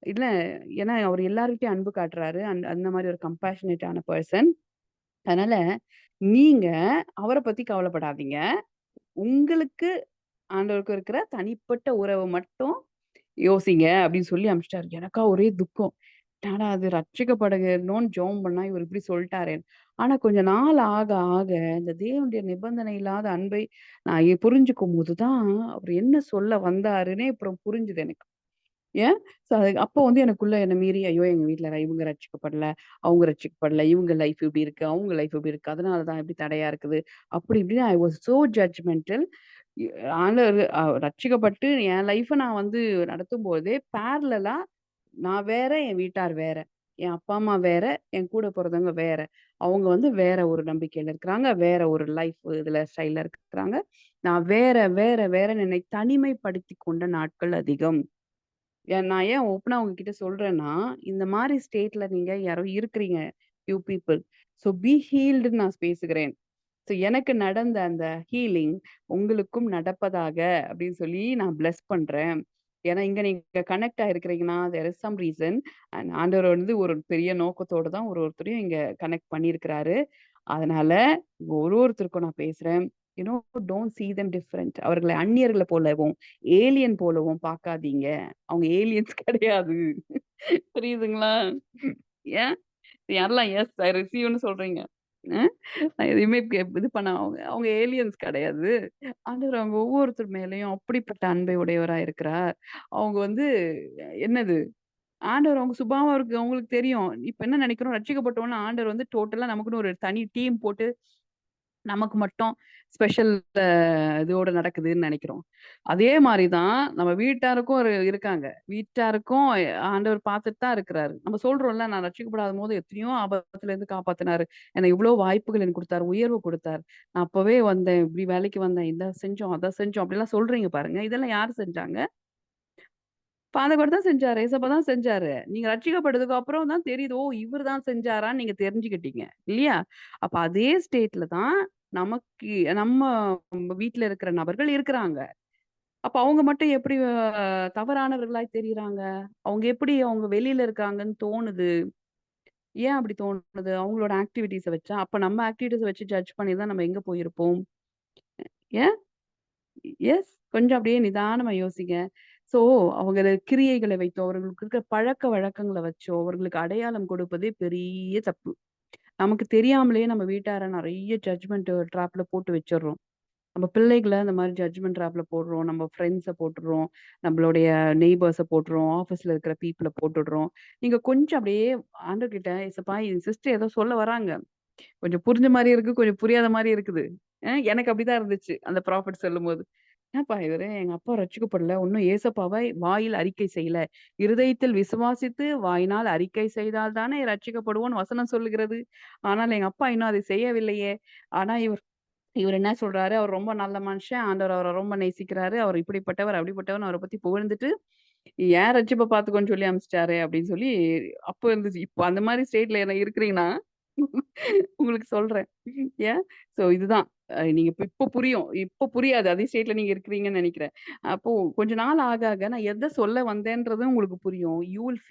இல்ல ஏன்னா அவர் எல்லார்கிட்டயும் அன்பு காட்டுறாரு. அந்த மாரி ஒரு கம்பேஷனேட்டான பெர்சன். அதனால நீங்க அவர பத்தி கவலைப்படாதீங்க. உங்களுக்கு ஆண்டவருக்கும் இருக்கிற தனிப்பட்ட உறவ மட்டும் யோசிங்க அப்படின்னு சொல்லி அனுப்பிச்சுட்டாரு. எனக்கா ஒரே துக்கம். என்னடா அது ரட்சிக்கப்படணும்னு ஜெபம் பண்ணா இவரு இப்படி சொல்ட்டாரேன்னு. ஆனா கொஞ்ச நாள் ஆக ஆக இந்த தேவனுடைய நிபந்தனை இல்லாத அன்பை நான் புரிஞ்சுக்கும்போது தான் அவரு என்ன சொல்ல வந்தாருன்னே அப்புறம் புரிஞ்சுது எனக்கு. ஏன்? ஸோ அப்போ வந்து எனக்குள்ள என்ன மீறி, ஐயோ! எங்க வீட்ல இவங்க ரட்சிக்கப்படல, அவங்க ரட்சிக்கப்படல, இவங்க லைஃப் இப்படி இருக்கு, அவங்க லைஃப் இப்படி இருக்கு. அதனால தான் இப்படி தடையா இருக்குது. அப்படி இப்படின்னு ஐ வாஸ் சோ ஜட்ஜ்மென்டல். இ ஆண்டவர் ரட்சிக்கப்பட்டு என் லைஃப நான் வந்து நடத்தும்போதே பேரலலா நான் வேற, என் வீட்டார் வேற. என் அப்பா, அம்மா வேற, என் கூட பொறந்தவங்க வேற. அவங்க வந்து வேற ஒரு நம்பிக்கையில இருக்கிறாங்க. வேற ஒரு லைஃப் இதுல ஸ்டைல்ல இருக்கிறாங்க. நான் வேற, வேற, வேறன்னு என்னை தனிமைப்படுத்திக் கொண்ட நாட்கள் அதிகம். நான் ஏன் ஓப்பனா உங்ககிட்ட சொல்றேன்னா, இந்த மாரி ஸ்டேட்ல நீங்க யாரோ இருக்கிறீங்க, ஃபியூ பீப்பிள். ஸோ பி ஹீல்டுன்னு நான் பேசுகிறேன். ஸோ எனக்கு நடந்த அந்த ஹீலிங் உங்களுக்கும் நடப்பதாக அப்படின்னு சொல்லி நான் பிளெஸ் பண்றேன். ஏன்னா இங்க நீங்க கனெக்ட் ஆயிருக்கிறீங்கன்னா, there is some reason. And ஆண்டவர் வந்து ஒரு பெரிய நோக்கத்தோட தான் ஒருத்தரையும் இங்க கனெக்ட் பண்ணியிருக்கிறாரு. அதனால ஒருத்தருக்கும் நான் பேசுறேன். You know don't see them different. அவர்களை அந்நியர்கள போலவும், ஏலியன் போலவும் பார்க்காதீங்க. அவங்க ஏலியன்ஸ் கிடையாது. புரியுதுங்களா? ஏன்? யாரெல்லாம் எஸ் ஐ ரிசீவ்ன்னு சொல்றீங்க? அ நான் எதையுமே இது பண்ண அவங்க அவங்க ஏலியன்ஸ் கிடையாது. ஆண்டவர் அவங்க ஒவ்வொருத்தர் மேலயும் அப்படிப்பட்ட அன்பை உடையவரா இருக்கிறார். அவங்க வந்து என்னது ஆண்டவர் அவங்க சுபாவம் இருக்கு அவங்களுக்கு தெரியும். இப்ப என்ன நினைக்கிறோம் ரட்சிக்கப்பட்டோம்னு ஆண்டவர் வந்து டோட்டலா நமக்குன்னு ஒரு தனி டீம் போட்டு நமக்கு மட்டும் ஸ்பெஷல் இதோட நடக்குதுன்னு நெனைக்கிறோம். அதே மாரி தான் நம்ம வீட்டாருக்கும் இருக்காங்க. வீட்டாருக்கும் ஆண்டவர் பார்த்துட்டு தான் இருக்கிறாரு. நம்ம சொல்றோம்ல, நான் ரட்சிக்கப்படாதபோது எத்தனையோ ஆபத்துலேருந்து காப்பாத்துனாரு. எனக்கு இவ்ளோ வாய்ப்புகள் எனக்கு குடுத்தாரு. உயர்வு குடுத்தாரு. நான் அப்பவே வந்தேன். இப்படி வேலைக்கு வந்தேன். இத செஞ்சோம், அத செஞ்சோம் அப்படிலாம் சொல்றீங்க பாருங்க. இதெல்லாம் யார் செஞ்சாங்க? பாதகர் தான் செஞ்சாரு. ஏசப்பா தான் செஞ்சாரு. நீங்க ரட்சிக்கப்பட்டதுக்கு அப்புறம் தான் தெரியுது. ஓ! இவரு தான் செஞ்சாரான்னு நீங்க தெரிஞ்சுக்கிட்டீங்க. இல்லையா? அப்ப அதே ஸ்டேட்ல தான் நமக்கு நம்ம வீட்ல இருக்கிற நபர்கள் இருக்கிறாங்க. அப்ப அவங்க மட்டும் எப்படி தவறானவர்களாய் தெரியிறாங்க? அவங்க வெளியில இருக்காங்கன்னு தோணுது? ஏன் அப்படி தோணுது? அவங்களோட ஆக்டிவிட்டீஸ வச்சா? அப்ப நம்ம ஆக்டிவிட்டீஸ வச்சு ஜட்ஜ் பண்ணி தான் நம்ம எங்க போயிருப்போம்? ஏன்? எஸ். கொஞ்சம் அப்படியே நிதானமா யோசிங்க. ஸோ, அவங்கள கிரியைகளை வைத்தோ, அவர்களுக்கு இருக்கிற பழக்கவழக்கங்கள வச்சோ, அவர்களுக்கு அடையாளம் கொடுப்பதே பெரிய தப்பு. நமக்கு தெரியாமலேயே நம்ம வீட்டார நெறைய ஜட்ஜ்மெண்ட் ட்ராப்ல போட்டு வச்சுர்றோம். நம்ம பிள்ளைகள இந்த மாரி ஜட்ஜ்மெண்ட் ட்ராப்ல போடுறோம். நம்ம ஃப்ரெண்ட்ஸ போட்டுடுறோம். நம்மளுடைய நெய்பர்ஸ போட்டுருவோம். ஆஃபீஸ்ல இருக்கிற பீப்பிள போட்டுடுறோம். நீங்க கொஞ்சம் அப்படியே ஆண்டவர்கிட்ட, "ஏசப்பா என் சிஸ்டர் ஏதோ சொல்ல வராங்க. கொஞ்சம் புரிஞ்ச மாரி இருக்கு, கொஞ்சம் புரியாத மாரி இருக்குது." எனக்கு அப்படிதான் இருந்துச்சு. அந்த ப்ராஃபெட் சொல்லும்போது. "ஏன்ப்பா இவரு எங்க அப்பா ரட்சிக்கப்படல. இன்னும் ஏசப்பாவை வாயில் அறிக்கை செய்யல. இருதயத்தில் விசுவாசித்து வாயினால் அறிக்கை செய்தால் தானே ரட்சிக்கப்படுவோம்னு வசனம் சொல்லுகிறது. ஆனால் எங்க அப்பா இன்னும் அதை செய்யவில்லையே." ஆனா இவரு என்ன சொல்றாரு, அவர் ரொம்ப நல்ல மனுஷன். ஆண்டவர் அவர ரொம்ப நேசிக்கிறாரு. அவர் இப்படிப்பட்டவர், அப்படிப்பட்டவர்ன்னு அவர பத்தி புகழ்ந்துட்டு, "என் ரட்சிப்ப பார்த்துக்கோன்னு சொல்லி அனுப்பிச்சுட்டாரே" அப்படின்னு சொல்லி அப்ப இருந்துச்சு. இப்போ அந்த மாரி ஸ்டேட்ல இருக்கிறீங்கன்னா, உங்களுக்கு சொல்றேன். ஏன்? ஸோ இதுதான். நீங்க இப்ப இப்ப புரியும். இப்ப புரியாது. அதே ஸ்டேட்ல நீங்க இருக்கிறீங்கன்னு நெனைக்கிறேன். அப்போ கொஞ்ச நாள் ஆக ஆக நான் எத சொல்ல வந்தேன்றதும் உங்களுக்கு புரியும். You will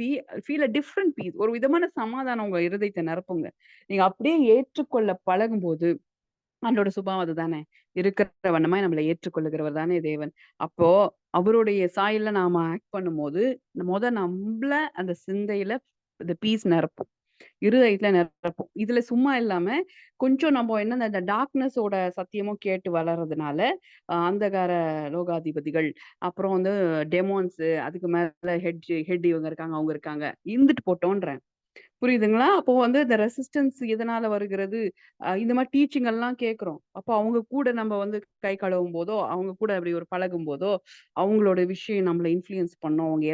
feel a different peace. ஒரு விதமான சமாதானம் உங்க இருதயத்த நிரப்புங்க. நீங்க அப்படியே ஏற்றுக்கொள்ள பழகும்போது ஆண்டோட சுபாவம் அதுதானே. இருக்கிற வண்ணமாய் நம்மள ஏற்றுக்கொள்ளுகிறவர் தானே தேவன். அப்போ அவருடைய சாயல்ல நாம ஆக்ட் பண்ணும்போது, நம்பள அந்த சிந்தையில இந்த பீஸ் நிரப்பும். இருதயத்துல நிரப்பும். இதுல சும்மா இல்லாம, கொஞ்சம் நம்ம என்ன இந்த டார்க்னஸோட சத்தியமும் கேட்டு வளர்றதுனால, அந்தகார லோகாதிபதிகள், அப்புறம் வந்து டெமான்ஸு, அதுக்கு மேல ஹெட் இவங்க இருக்காங்க, அவங்க இருக்காங்க. இருந்துட்டு போட்டோன்றேன். புரியுதுங்களா? அப்போ வந்து இந்த ரெசிஸ்டன்ஸ் எதனால வருகிறது? இந்த மாரி டீச்சிங் எல்லாம் கேட்கிறோம். அப்போ அவங்க கூட நம்ம வந்து கை கழுவும்போதோ, அவங்க கூட அப்படி ஒரு பழகும்போதோ, அவங்களோட விஷயம் நம்மள இன்ஃப்ளூயன்ஸ் பண்ணும். அவங்க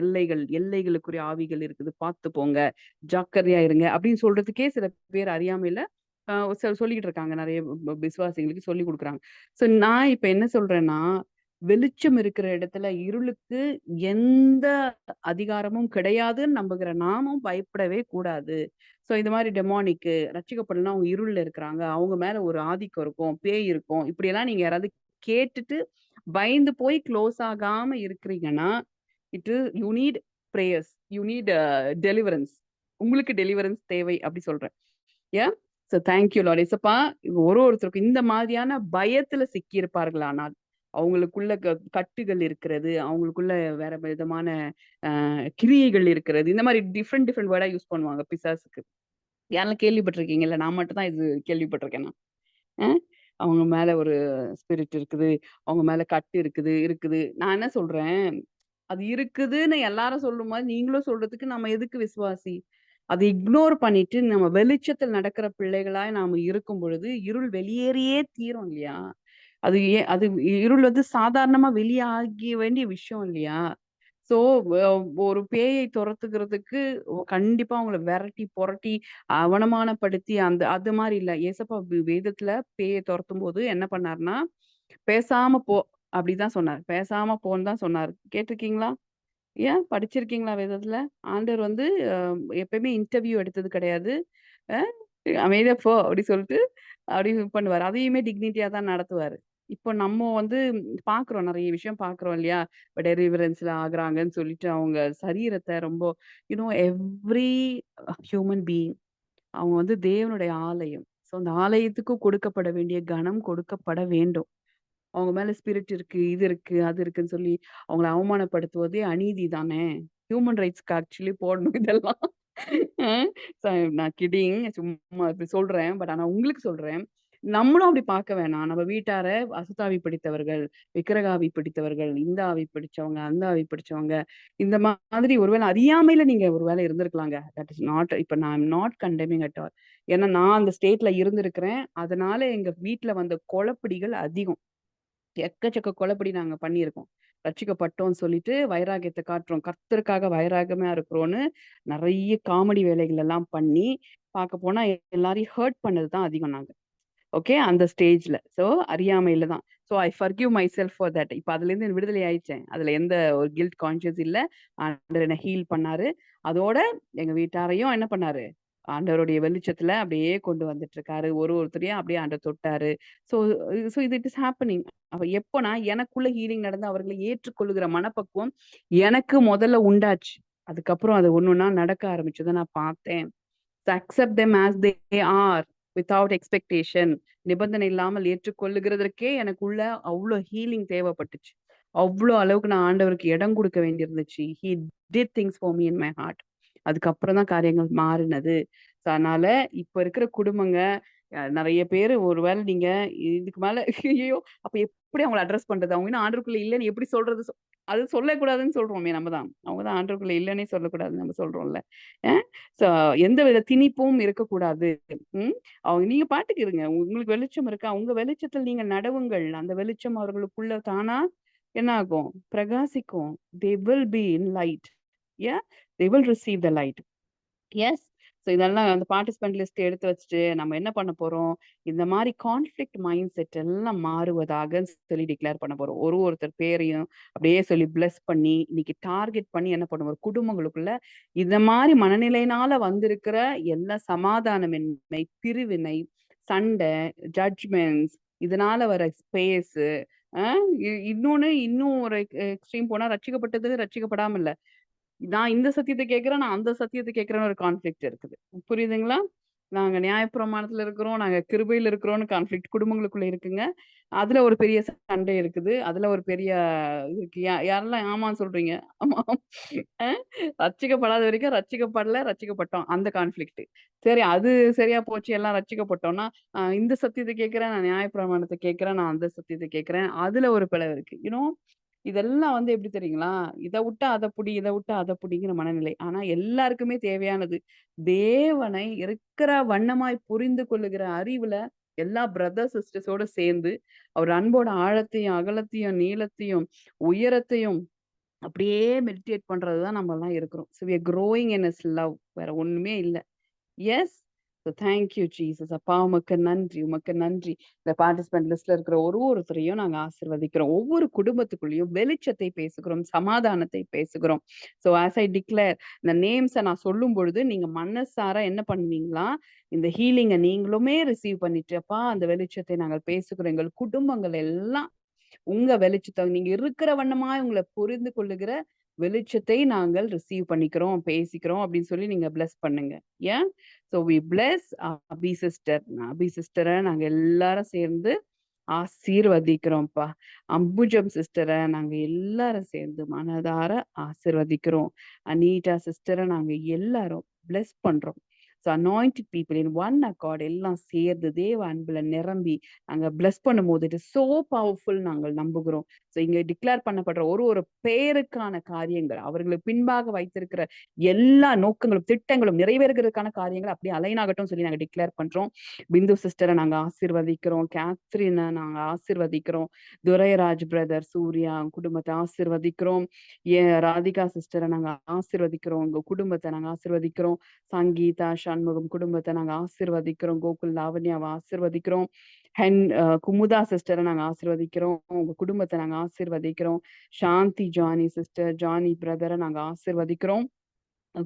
எல்லைகளுக்குரிய ஆவிகள் இருக்குது. பார்த்து போங்க. ஜாக்கிரதையா இருங்க. அப்படின்னு சொல்றதுக்கே சில பேர் அறியாமையில அ சொல்லிக்கிட்டு இருக்காங்க. நெறைய விசுவாசிகளுக்கு சொல்லிக் குடுக்குறாங்க. ஸோ நான் இப்ப என்ன சொல்றேன்னா, வெளிச்சம் இருக்கிற இடத்துல இருளுக்கு எந்த அதிகாரமும் கிடையாதுன்னு நம்புகிற நாமும் பயப்படவே கூடாது. ஸோ இது மாரி டெமானிக்கு ரட்சிக்கப்படலன்னா அவங்க இருள்ல இருக்கிறாங்க. அவங்க மேல ஒரு ஆதிக்கம் இருக்கும், பேய் இருக்கும். இப்படியெல்லாம் நீங்க யாராவது கேட்டுட்டு பயந்து போய் க்ளோஸ் ஆகாம இருக்கிறீங்கன்னா, you need prayers. You need deliverance. உங்களுக்கு டெலிவரன்ஸ் தேவை அப்படி சொல்றேன். Yeah so thank you Lord. ஏசப்பா ஒருத்தருக்கும் இந்த மாதிரியான பயத்துல சிக்கியிருப்பார்களானால், அவங்களுக்குள்ள கட்டுகள் இருக்கிறது, அவங்களுக்குள்ள வேற விதமான கிரியைகள் இருக்கிறது. இந்த மாரி டிஃபரெண்ட் டிஃபரெண்ட் வேர்டா யூஸ் பண்ணுவாங்க பிசாசுக்கு. யாரெல்லாம் கேள்விப்பட்டிருக்கீங்கல்ல? நான் மட்டும் தான் இது கேள்விப்பட்டிருக்கேன் நான். அ அவங்க மேல ஒரு ஸ்பிரிட் இருக்குது. அவங்க மேல கட்டு இருக்குது இருக்குது. நான் என்ன சொல்றேன், அது இருக்குதுன்னு எல்லாரும் சொல்லும்போது, நீங்களும் சொல்றதுக்கு நம்ம எதுக்கு விசுவாசி? அத இக்னோர் பண்ணிட்டு நம்ம வெளிச்சத்தில் நடக்கிற பிள்ளைகளாய் நாம இருக்கும் பொழுது, இருள் வெளியேறியே தீரும் இல்லையா? அது இருள் வந்து சாதாரணமா வெளியாக வேண்டிய விஷயம் இல்லையா? ஸோ ஒரு பேயை தொரத்துகிறதுக்கு கண்டிப்பா அவங்கள வெரட்டி, பொரட்டி, அவமானப்படுத்தி அது மாரி இல்ல. ஏசப்பா வேதத்துல பேய தொரத்தும்போது என்ன பண்ணாருன்னா, "பேசாம போ" அப்படிதான் சொன்னார். "பேசாம போன்னு" தான் சொன்னாரு. கேட்டுருக்கீங்களா? ஏன் படிச்சிருக்கீங்களா வேதத்துல? ஆண்டவர் வந்து அ எப்பயுமே இன்டர்வியூ எடுத்தது கிடையாது. அ அமைதியா போ! அப்டி சொல்ட்டு, அப்டி பண்ணுவாரு. அதையுமே டிக்னிட்டியா தான் நடத்துவாரு. இப்போ நம்ம வந்து பார்க்குறோம். நெறைய விஷயம் பார்க்குறோம் இல்லையா? இப்ப டெலிவரன்ஸ்ல ஆகுறாங்கன்னு சொல்லிட்டு அவங்க சரீரத்த ரொம்ப எவ்ரி ஹியூமன் பீயிங் அவங்க வந்து தேவனுடைய ஆலயம். ஸோ அந்த ஆலயத்துக்கு கொடுக்கப்பட வேண்டிய கனம் கொடுக்கப்பட வேண்டும். அவங்க மேல ஸ்பிரிட் இருக்கு, இது இருக்கு, அது இருக்குன்னு சொல்லி அவங்கள அவமானப்படுத்துவதே அநீதி தானே! ஹியூமன் ரைட்ஸ்க்கு ஆக்சுவலி போடணும் இதெல்லாம். அ ச நான் கிடிங் சும்மா இப்டி சொல்றேன். பட் ஆனா உங்களுக்கு சொல்றேன். நம்மளும் அப்டி பார்க்க வேணாம். நம்ம வீட்டார அசுத்தாவி பிடித்தவர்கள், விக்கிரகாவி பிடித்தவர்கள், இந்த ஆவி பிடிச்சவங்க, அந்த ஆவி பிடிச்சவங்க, இந்த மாதிரி ஒருவேள அறியாமையில நீங்க ஒரு வேள இருந்திருக்கலாங்க. தட் இஸ் நாட் இப்ப நான் ஐம் நாட் கண்டெமிங் அட் ஆல். ஏன்னா நான் அந்த ஸ்டேட்ல இருந்திருக்கிறேன். அதனால எங்க வீட்ல வந்த கொலப்பிடிகள் அதிகம். எக்கச்சக்க கொலைப்படி நாங்க பண்ணியிருக்கோம். ரட்சிக்கப்பட்டோம்ன்னு சொல்லிட்டு வைராக்கியத்த காட்டுறோம். கர்த்தருக்காக வைராக்கியமா இருக்கிறோம்ன்னு நெறைய காமெடி வேலைகள் எல்லாம் பண்ணி, பார்க்க போனா எல்லாரையும் ஹர்ட் பண்ணது தான் அதிகம் நாங்க. ஓகே. அந்த ஸ்டேஜ்ல. ஸோ அறியாமையில தான். So I forgive my self for that. இப்ப அதுலேருந்து விடுதலை ஆயிடுச்சேன். அதுல எந்த ஒரு கில்ட் கான்ஷியஸ் இல்ல. ஆண்டவர் என்ன ஹீல் பண்ணாரு. அதோட எங்க வீட்டாரையும் என்ன பண்ணாரு, ஆண்டவருடைய வெளிச்சத்துல அப்படியே கொண்டு வந்துட்டு இருக்காரு. ஒருத்தரையும் அப்படியே ஆண்டவர் தொட்டாரு. ஸோ ஸோ இது இட் இஸ் ஹேப்பனிங். அப்ப எப்போனா எனக்குள்ள ஹீலிங் நடந்து அவர்களை ஏற்றுக்கொள்ளுகிற மனப்பக்குவம் எனக்கு முதல்ல உண்டாச்சு. அதுக்கப்புறம் அது ஒண்ணொன்னா நடக்க ஆரம்பிச்சதை நான் பார்த்தேன். Accept them as they are without expectation. நிபந்தனை இல்லாமல் ஏற்றுக்கொள்ளுகிறதற்கே எனக்குள்ள அவ்வளோ ஹீலிங் தேவைப்பட்டுச்சு. அவ்வளோ அளவுக்கு நான் ஆண்டவருக்கு இடம் கொடுக்க வேண்டியிருந்துச்சு. he did things for me in my heart. அதுக்கப்புறம் தான் காரியங்கள் மாறினது. ஸோ அதனால இப்ப இருக்கிற குடும்பங்க நிறைய பேரு ஒருவேளை நீங்க இதுக்கு மேல ஐயோ அப்ப எப்படி அவங்களை அட்ரஸ் பண்றது? அவங்க இன்னும் ஆண்டருக்குள்ள இல்லைன்னு எப்படி சொல்றது? அது சொல்லக்கூடாதுன்னு சொல்றோமே நம்ம தான். அவங்க தான் ஆண்டருக்குள்ள இல்லைன்னே சொல்லக்கூடாதுன்னு நம்ம சொல்றோம்ல. சோ எந்த வித திணிப்பும் இருக்கக்கூடாது. ம். அவங்க நீங்க பாட்டுக்கு இருங்க. உங்களுக்கு வெளிச்சம் இருக்கா? உங்க வெளிச்சத்தில் நீங்க நடவுங்கள். அந்த வெளிச்சம் அவர்களுக்குள்ள தானா என்ன ஆகும்? பிரகாசிக்கும். They will be in light. Yeah, they will receive the light. Yes. So இதெல்லாம் அந்த பார்ட்டிசிபென்ட் லிஸ்ட் எடுத்து வச்சுட்டு நம்ம என்ன பண்ண போறோம்? இந்த மாதிரி கான்ஃப்ளிக்ட் மைண்ட் செட் எல்லாம் மாறுவதாக சொல்லி டிக்ளேர் பண்ண போறோம். ஒருத்தர் பேரையும் அப்படியே சொல்லி பிளஸ் பண்ணி இன்னைக்கு டார்கெட் பண்ணி என்ன பண்ணுவோம்? குடும்பங்களுக்குள்ள இந்த மாதிரி மனநிலையினால வந்திருக்கிற எல்லா சமாதானமின்மை, பிரிவினை, சண்டை, ஜட்ஜ்மெண்ட்ஸ், இதனால வர ஸ்பேஸ், இன்னும் ஒரு எக்ஸ்ட்ரீம் போனா ரட்சிக்கப்பட்டது ரட்சிக்கப்படாம இல்ல. நான் இந்த சத்தியத்தை கேட்கிறேன், நான் அந்த சத்தியத்தை கேட்கிறேன்னு ஒரு கான்ஃப்ளிக்ட் இருக்குது. புரியுதுங்களா? நாங்க நியாயப்பிரமாணத்துல இருக்கிறோம், நாங்க கிருபையில இருக்கிறோம்னு கான்ஃப்ளிக்ட் குடும்பங்களுக்குள்ள இருக்குங்க. அதுல ஒரு பெரிய சண்டை இருக்குது. அதுல ஒரு பெரிய இருக்கு. யாரெல்லாம் ஆமான்னு சொல்றீங்க? ஆமா. அ ரட்சிக்கப்படாத வரைக்கும் ரட்சிக்கப்படல, ரட்சிக்கப்பட்டோம். அந்த கான்ஃப்ளிக்ட். சரி அது சரியா போச்சு எல்லாம் ரட்சிக்கப்பட்டோம்னா, இந்த சத்தியத்தை கேட்கிறேன், நான் நியாயப்பிரமாணத்தை கேட்கிறேன், நான் அந்த சத்தியத்தை கேட்கிறேன். அதுல ஒரு பிளவு இருக்கு. இதெல்லாம் எப்படி தெரியுங்களா? இத விட்டா அத புடி, இத விட்டா அத புடிங்கிற மனநிலை. ஆனா எல்லாருக்குமே தேவையானது, தேவனை இருக்கிற வண்ணமாய் புரிந்து கொள்ளுகிற அறிவுல எல்லா பிரதர் சிஸ்டர்ஸோட சேர்ந்து, அவர் அன்போட ஆழத்தையும், அகலத்தையும், நீளத்தையும், உயரத்தையும் அப்படியே மெடிடேட் பண்றது தான் நம்மலாம் இருக்கிறோம். So we are growing in his love. வேற ஒண்ணுமே இல்ல. Yes. So thank you Jesus. அப்பா உமக்கு நன்றி, உமக்கு நன்றி. இந்த பார்ட்டிசிபென்ட் லிஸ்ட்ல இருக்கிற ஒருத்தரையும் நாங்க ஆசீர்வதிக்கிறோம். ஒவ்வொரு குடும்பத்துக்குள்ளேயும் வெளிச்சத்தை பேசுகிறோம், சமாதானத்தை பேசுகிறோம். ஸோ ஆஸ் ஐ டிக்ளேர் இந்த நேம்ஸை நான் சொல்லும் பொழுது நீங்க மனசார என்ன பண்ணுவீங்களா? இந்த ஹீலிங்கை நீங்களுமே ரிசீவ் பண்ணிட்டு, அப்பா அந்த வெளிச்சத்தை நாங்கள் பேசுகிறோம். எங்கள் குடும்பங்கள் எல்லாம் உங்க வெளிச்சத்தை நீங்க இருக்கிற வண்ணமாய் உங்களை புரிந்து கொள்ளுகிற வெளிச்சத்தை நாங்கள் ரிசீவ் பண்ணிக்கிறோம், பேசிக்கிறோம் அப்படின்னு சொல்லி நீங்க பிளஸ் பண்ணுங்க. ஏன்? So we bless Abhi sister. Abhi சிஸ்டரை நாங்க எல்லாரும் சேர்ந்து ஆசீர்வதிக்கிறோம்ப்பா. அம்புஜம் சிஸ்டரை நாங்க எல்லாரும் சேர்ந்து மனதார ஆசீர்வதிக்கிறோம். அனீட்டா சிஸ்டரை நாங்க எல்லாரும் பிளஸ் பண்றோம். So anointed people in one accord எல்லாம் சேர்ந்து தேவ அன்புல நிரம்பி நாங்க பிளஸ் பண்ணும்போது இட் இஸ் சோ பவர்ஃபுல் நாங்கள் நம்புகிறோம். ஸோ இங்க டிக்ளேர் பண்ணப்படுற ஒரு பேருக்கான காரியங்கள் அவர்களுக்கு பின்பாக வைத்திருக்கிற எல்லா நோக்கங்களும் திட்டங்களும் நிறைவேறுகிறதுக்கான காரியங்கள் அப்படியே அலைனாகட்டும் சொல்லி நாங்க டிக்ளேர் பண்றோம். பிந்து சிஸ்டரை நாங்க ஆசீர்வதிக்கிறோம். கேத்ரினை நாங்க ஆசீர்வதிக்கிறோம். துரைராஜ் பிரதர், சூர்யா குடும்பத்தை ஆசீர்வதிக்கிறோம். ராதிகா சிஸ்டரை நாங்க ஆசீர்வதிக்கிறோம். உங்க குடும்பத்தை நாங்க ஆசீர்வதிக்கிறோம். சங்கீதா, சண்முகம் குடும்பத்தை நாங்க ஆசீர்வதிக்கிறோம். கோகுல் லாவண்யாவை ஆசீர்வதிக்கிறோம். குமுதா சிஸ்டரை நாங்க ஆசீர்வதிக்கிறோம். உங்க குடும்பத்தை நாங்க ஆசீர்வதிக்கிறோம். சாந்தி ஜானி சிஸ்டர், ஜானி பிரதரை நாங்க ஆசீர்வதிக்கிறோம்.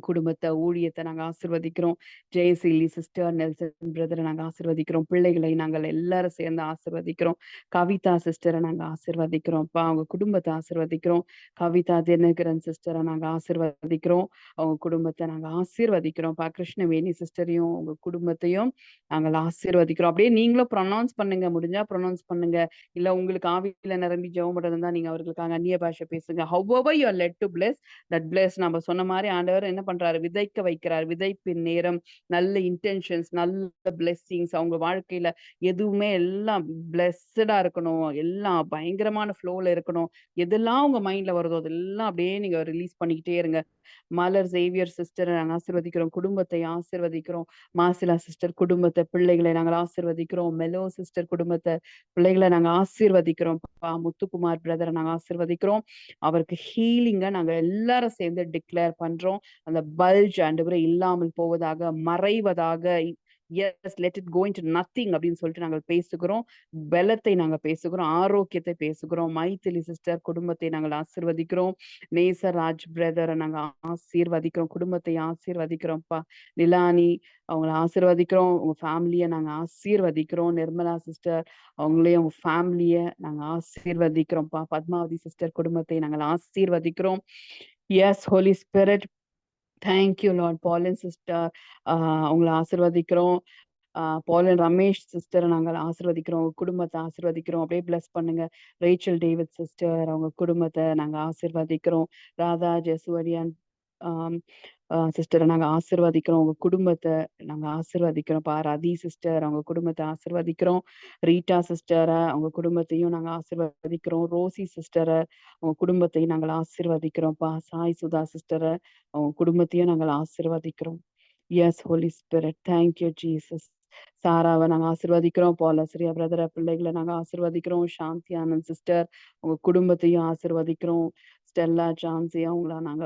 குடும்பத்தை ஊழியத்தை நாங்க ஆசீர்வதிக்கிறோம். ஜெயசீலி சிஸ்டர், நெல்சன் பிரதரை நாங்க ஆசீர்வதிக்கிறோம். பிள்ளைகளை நாங்கள் எல்லாரும் சேர்ந்து ஆசீர்வதிக்கிறோம். கவிதா சிஸ்டரை நாங்க ஆசீர்வதிக்கிறோம்ப்பா. அவங்க குடும்பத்தை ஆசீர்வதிக்கிறோம். கவிதா தினகரன் சிஸ்டரை நாங்க ஆசீர்வதிக்கிறோம். அவங்க குடும்பத்தை நாங்க ஆசீர்வதிக்கிறோம்ப்பா. கிருஷ்ணவேணி சிஸ்டரையும் உங்க குடும்பத்தையும் நாங்கள் ஆசீர்வதிக்கிறோம். அப்படியே நீங்களும் ப்ரொனவுன்ஸ் பண்ணுங்க, முடிஞ்சா ப்ரொனவுன்ஸ் பண்ணுங்க. இல்ல உங்களுக்கு ஆவியில நிரம்பி ஜெபம் பண்றது இருந்தா நீங்க அவர்களுக்காக அந்நிய பாஷை பேசுங்க. however you are led to bless that bless. நம்ம சொன்ன மாதிரி ஆண்டவர் என்ன பண்றாரு? விதைக்க வைக்கிறார். விதைப்பின் நேரம், நல்ல இன்டென்ஷன்ஸ், நல்ல பிளெஸ்ஸிங்ஸ் அவங்க வாழ்க்கையில எதுவுமே எல்லாம் பிளெஸ்டா இருக்கணும். எல்லாம் பயங்கரமான ஃப்ளோல இருக்கணும். எதெல்லாம் உங்க மைண்ட்ல வருதோ அதெல்லாம் அப்படியே நீங்க ரிலீஸ் பண்ணிக்கிட்டே இருங்க. மலர் சேவியர் சிஸ்டரை நாங்கள் ஆசீர்வதிக்கிறோம். குடும்பத்தை ஆசீர்வதிக்கிறோம். மாசிலா சிஸ்டர் குடும்பத்தை, பிள்ளைகளை நாங்கள் ஆசீர்வதிக்கிறோம். மெலோ சிஸ்டர் குடும்பத்தை, பிள்ளைகளை நாங்க ஆசீர்வதிக்கிறோம். முத்துக்குமார் பிரதரை நாங்க ஆசீர்வதிக்கிறோம். அவருக்கு ஹீலிங்க நாங்க எல்லாரும் சேர்ந்து டிக்ளேர் பண்றோம். அந்த பல்ஜ் ஆண்டவரே இல்லாமல் போவதாக, மறைவதாக, yes let it go into nothing அப்படின்னு சொல்லிட்டு நாங்கள் பேசுகிறோம். பலத்தை நாங்க பேசுகிறோம், ஆரோக்கியத்தை பேசுகிறோம். மைத்திலி சிஸ்டர் குடும்பத்தை நாங்கள் ஆசீர்வதிக்கிறோம். நேசராஜ் பிரதரை நாங்க ஆசீர்வதிக்கிறோம், குடும்பத்தை ஆசீர்வதிக்கிறோம்ப்பா. நிலானி அவங்கள ஆசீர்வதிக்கிறோம், உங்க ஃபேமிலியை நாங்க ஆசீர்வதிக்கிறோம். நிர்மலா சிஸ்டர் அவங்களையும் உங்க ஃபேமிலியை நாங்க ஆசீர்வதிக்கிறோம்ப்பா. பத்மாவதி சிஸ்டர் குடும்பத்தை நாங்கள் ஆசீர்வதிக்கிறோம். Yes Holi spirit, thank you lord. Balan sister அவங்கள ஆசீர்வதிக்கிறோம். பாலன் ரமேஷ் சிஸ்டரை நாங்கள் ஆசீர்வதிக்கிறோம், குடும்பத்தை ஆசீர்வதிக்கிறோம். அப்படியே பிளஸ் பண்ணுங்க. ரேச்சல் டேவிட் சிஸ்டர் அவங்க குடும்பத்தை நாங்க ஆசீர்வதிக்கிறோம். ராதா ஜெசுவரியான் சிஸ்டரை நாங்க ஆசீர்வதிக்கிறோம், உங்க குடும்பத்தை நாங்க ஆசீர்வதிக்கிறோம்ப்பா. ரதி சிஸ்டர் அவங்க குடும்பத்தை ஆசீர்வதிக்கிறோம். ரீட்டா சிஸ்டரை அவங்க குடும்பத்தையும் நாங்க ஆசீர்வதிக்கிறோம். ரோசி சிஸ்டரை அவங்க குடும்பத்தையும் நாங்கள் ஆசீர்வதிக்கிறோம்ப்பா. சாய் சுதா சிஸ்டரை அவங்க குடும்பத்தையும் நாங்கள் ஆசீர்வதிக்கிறோம். Yes Holi spirit, thank you Jesus. சாராவை நாங்க ஆசீர்வதிக்கிறோம். பாலஸ்ரீயா பிரதர பிள்ளைகளை நாங்க ஆசீர்வதிக்கிறோம். சாந்தி ஆனந்த் சிஸ்டர் உங்க குடும்பத்தையும் ஆசீர்வதிக்கிறோம். ஸ்டெல்லா ஜான்சி அவங்கள நாங்க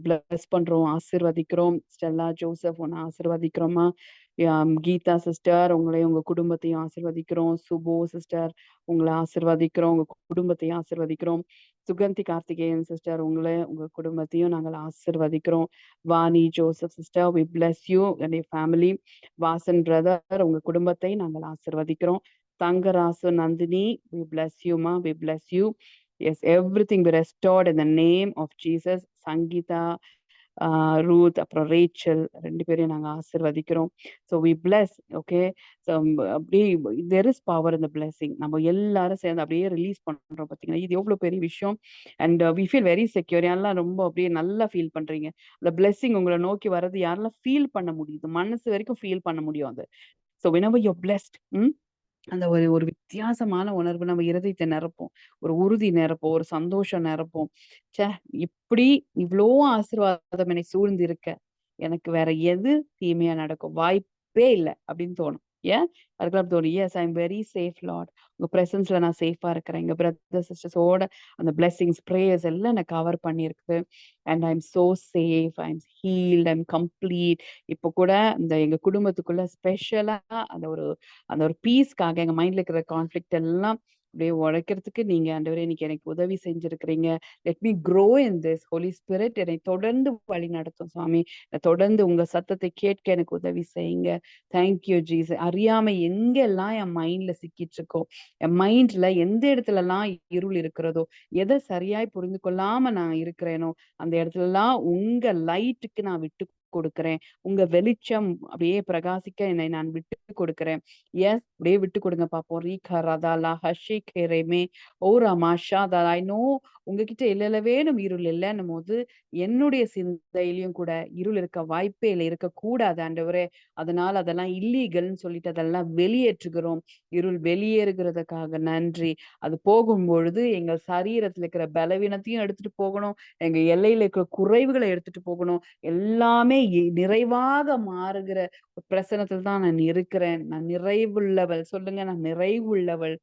பிளஸ் பண்றோம், ஆசீர்வதிக்கிறோம். ஸ்டெல்லா ஜோசப் உன்னை ஆசீர்வதிக்கிறோமா. கீதா சிஸ்டர் உங்களையும் உங்க குடும்பத்தையும் ஆசீர்வதிக்கிறோம். சுபோ சிஸ்டர் உங்களை ஆசீர்வதிக்கிறோம், உங்க குடும்பத்தையும் ஆசீர்வதிக்கிறோம். சுகந்தி கார்த்திகேயன் சிஸ்டர் உங்களை உங்க குடும்பத்தையும் நாங்கள் ஆசீர்வதிக்கிறோம். Vani Joseph sister we bless you and your family. Vasan brother உங்க குடும்பத்தை நாங்கள் ஆசீர்வதிக்கிறோம். தங்கராசு நந்தினி வி பிளஸ் யூமா, we bless you. Yes everything be restored in the name of Jesus. Sangeetha Ruth அப்புறம் ரேச்சல் ரெண்டு பேரையும் நாங்க ஆசீர்வதிக்கிறோம். So we bless. Okay, so அப்படியே தெர் இஸ் பவர் இந்த பிளெஸிங். நம்ம எல்லாரும் சேர்ந்து அப்படியே ரிலீஸ் பண்றோம். பார்த்தீங்கன்னா இது எவ்வளவு பெரிய விஷயம். And we feel very secure. யாரெல்லாம் ரொம்ப அப்படியே நல்லா ஃபீல் பண்றீங்க, அந்த பிளெஸிங் உங்களை நோக்கி வர்றது யாரெல்லாம் ஃபீல் பண்ண முடியுது, மனசு வரைக்கும் ஃபீல் பண்ண முடியும் அது. ஸோ whenever you're blessed, அந்த ஒரு ஒரு வித்தியாசமான உணர்வு நம்ம இருதயத்தை நிரப்பும், ஒரு உறுதி நிரப்பும், ஒரு சந்தோஷம் நிரப்பும். ச்சே, இப்படி இவ்வளோ ஆசீர்வாதம் என்னை சூழ்ந்து இருக்க, எனக்கு வேற எது தீமையா நடக்கும், வாய்ப்பே இல்லை அப்படின்னு தோணும். ஏன் அதுக்கெல்லாம் தோணும். Yes I am very safe lord, உங்க பிரசன்ஸ்ல நான் சேஃபா இருக்கிறேன். எங்க பிரதர் சிஸ்டர்ஸோட அந்த பிளெஸிங்ஸ் ப்ரேயர்ஸ் எல்லாம் எனக்கு கவர் பண்ணியிருக்கு. And I am so safe, I am healed, I am complete. இப்போ கூட இந்த எங்க குடும்பத்துக்குள்ள ஸ்பெஷலா அந்த ஒரு அந்த ஒரு பீஸ்க்காக எங்க மைண்ட்ல இருக்கிற கான்ஃபிளிக்ட் எல்லாம் அப்படியே உடைக்கிறதுக்கு நீங்க ஆண்டவரே இன்னைக்கு எனக்கு உதவி செஞ்சிருக்கிறீங்க. Let me grow in this. Holy Spirit என்னை தொடர்ந்து வழி நடத்தும் சுவாமி. தொடர்ந்து உங்க சத்தத்தை கேட்க எனக்கு உதவி செய்யுங்க. Thank you Jesus. அறியாமை எங்கெல்லாம் என் மைண்ட்ல சிக்கிட்டு இருக்கோ, என் மைண்ட்ல எந்த இடத்துல எல்லாம் இருள் இருக்கிறதோ, எதை சரியாய் புரிந்து கொள்ளாம நான் இருக்கிறேனோ, அந்த இடத்துல எல்லாம் உங்க லைட்டுக்கு நான் விட்டு கொடுக்கிறேன். உங்க வெளிச்சம் அப்படியே பிரகாசிக்க என்னை நான் விட்டு கொடுக்கிறேன். எஸ், அப்படியே விட்டு கொடுங்க பாப்போம். ரீகரதாலா ஹஷி கேரேமே ஓரா மாஷா தா. ஐ நோ உங்ககிட்ட இல்ல வேணும் இருள் இல்லைன்னும் போது என்னுடைய சிந்தையிலையும் கூட இருள் இருக்க வாய்ப்பே இல்லை, இருக்கக்கூடாது ஆண்டவரே. அதனால அதெல்லாம் இல்லீகல்னு சொல்லிட்டு அதெல்லாம் வெளியேற்றுகிறோம். இருள் வெளியேறுகிறதுக்காக நன்றி. அது போகும்பொழுது எங்கள் சரீரத்துல இருக்கிற பலவீனத்தையும் எடுத்துட்டு போகணும், எங்க எல்லையில இருக்கிற குறைவுகளை எடுத்துட்டு போகணும். எல்லாமே நிறைவாக மாறுகிற பிரசனத்துல தான் நான் இருக்கிறேன். நான் நிறைவுள்ளவள். சொல்லுங்க, நான் நிறைவுள்ளவள்.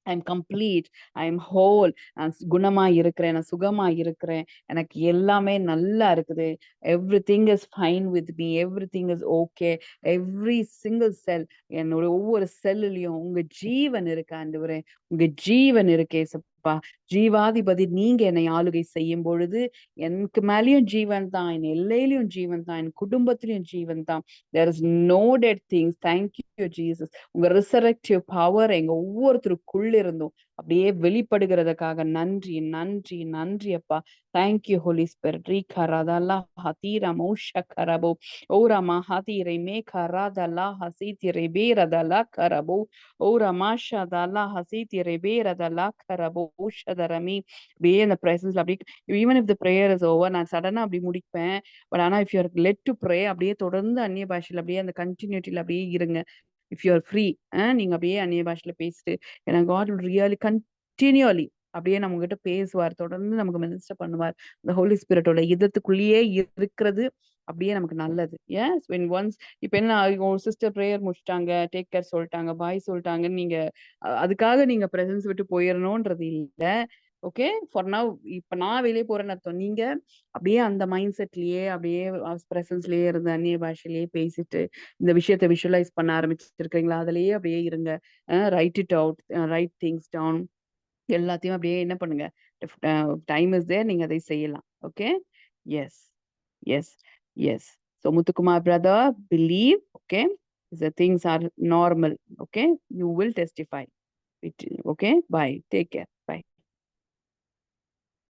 I am complete, I am whole. நான் குணமா இருக்கிறேன், நான் சுகமா இருக்கிறேன். எனக்கு எல்லாமே நல்லா இருக்குது. Everything is fine with me, everything is okay. Every single cell, என்னோட ஒவ்வொரு செல்லுலயும் உங்க ஜீவன் இருக்கு ஆண்டவரே. உங்க ஜீவன் இருக்கு ஏசப்பா. ஜீவாதிபதி நீங்க என்னை ஆளுகை செய்யும் பொழுது எனக்கு மேலயும் ஜீவன் தான், என் எல்லையிலயும் ஜீவன் தான், என் குடும்பத்திலயும் ஜீவன் தான். There is no dead things. Thank you Jesus. உங்க ரிசரக்டிவ் பவர் எங்க ஒவ்வொருத்தருக்குள்ள இருந்தும் அப்படியே வெளிப்படுகிறதுக்காக நன்றி, நன்றி, நன்றி அப்பா. Thank you Holi Spirit. ரீகரதலா ஹதீரா மௌஷகரபோ ஓரா மஹதீரை மேகரதலா ஹசீதிரை பேரதலா கரபோ ஓரா மாஷதலா ஹசீதிரை பேரதலா கரபோ ஷதரமி. அப்படியே அந்த பிரசன்ஸ்ல அப்படியே even if the prayer is over, நான் சடனா அப்படி முடிப்பேன். பட் ஆனா if you are led to pray, அப்படியே தொடர்ந்து அந்நிய பாஷையில அப்படியே அந்த கண்டினியூட்டில அப்படியே இருங்க. இஃப் யூ ஆர் ஃப்ரீ, நீங்க அப்படியே அந்நிய பாஷையில பேசிட்டு ஏன்னா காட் வில் ரியலி கண்டினியூலி அப்படியே நம்ம கிட்ட பேசுவார், தொடர்ந்து நமக்கு மினிஸ்டர் பண்ணுவார். இந்த ஹோலி ஸ்பிரிட்டோட இதத்துக்குள்ளேயே இருக்கிறது அப்படியே நமக்கு நல்லது. எஸ் when once இப்ப என்ன உங்க சிஸ்டர் பிரேயர் முடிச்சிட்டாங்க, டேக் கேர் சொல்லிட்டாங்க, பாய் சொல்லிட்டாங்கன்னு நீங்க அதுக்காக நீங்க பிரசன்ஸ் விட்டு போயிடணும்ன்றது இல்ல. ஓகே. ஃபார் நவ் இப்ப நான் வெளிய போறேன்னு அர்த்தம். நீங்க அப்படியே அந்த மைண்ட் செட்லயே அப்படியே பிரசன்ஸ்லயே இருந்து அந்நிய பாஷையிலேயே பேசிட்டு, இந்த விஷயத்த விஷுவலைஸ் பண்ண ஆரம்பிச்சிருக்கீங்களா? அதிலேயே அப்படியே இருங்க. Write it out, write things down. எல்லாத்தையும் அப்படியே என்ன பண்ணுங்க. Time is there. நீங்க அதை செய்யலாம். Okay. Yes. Yes. Yes. So Muthukumar brother, believe. Okay. The things are normal. Okay. You will testify. Okay. Bye. Take care.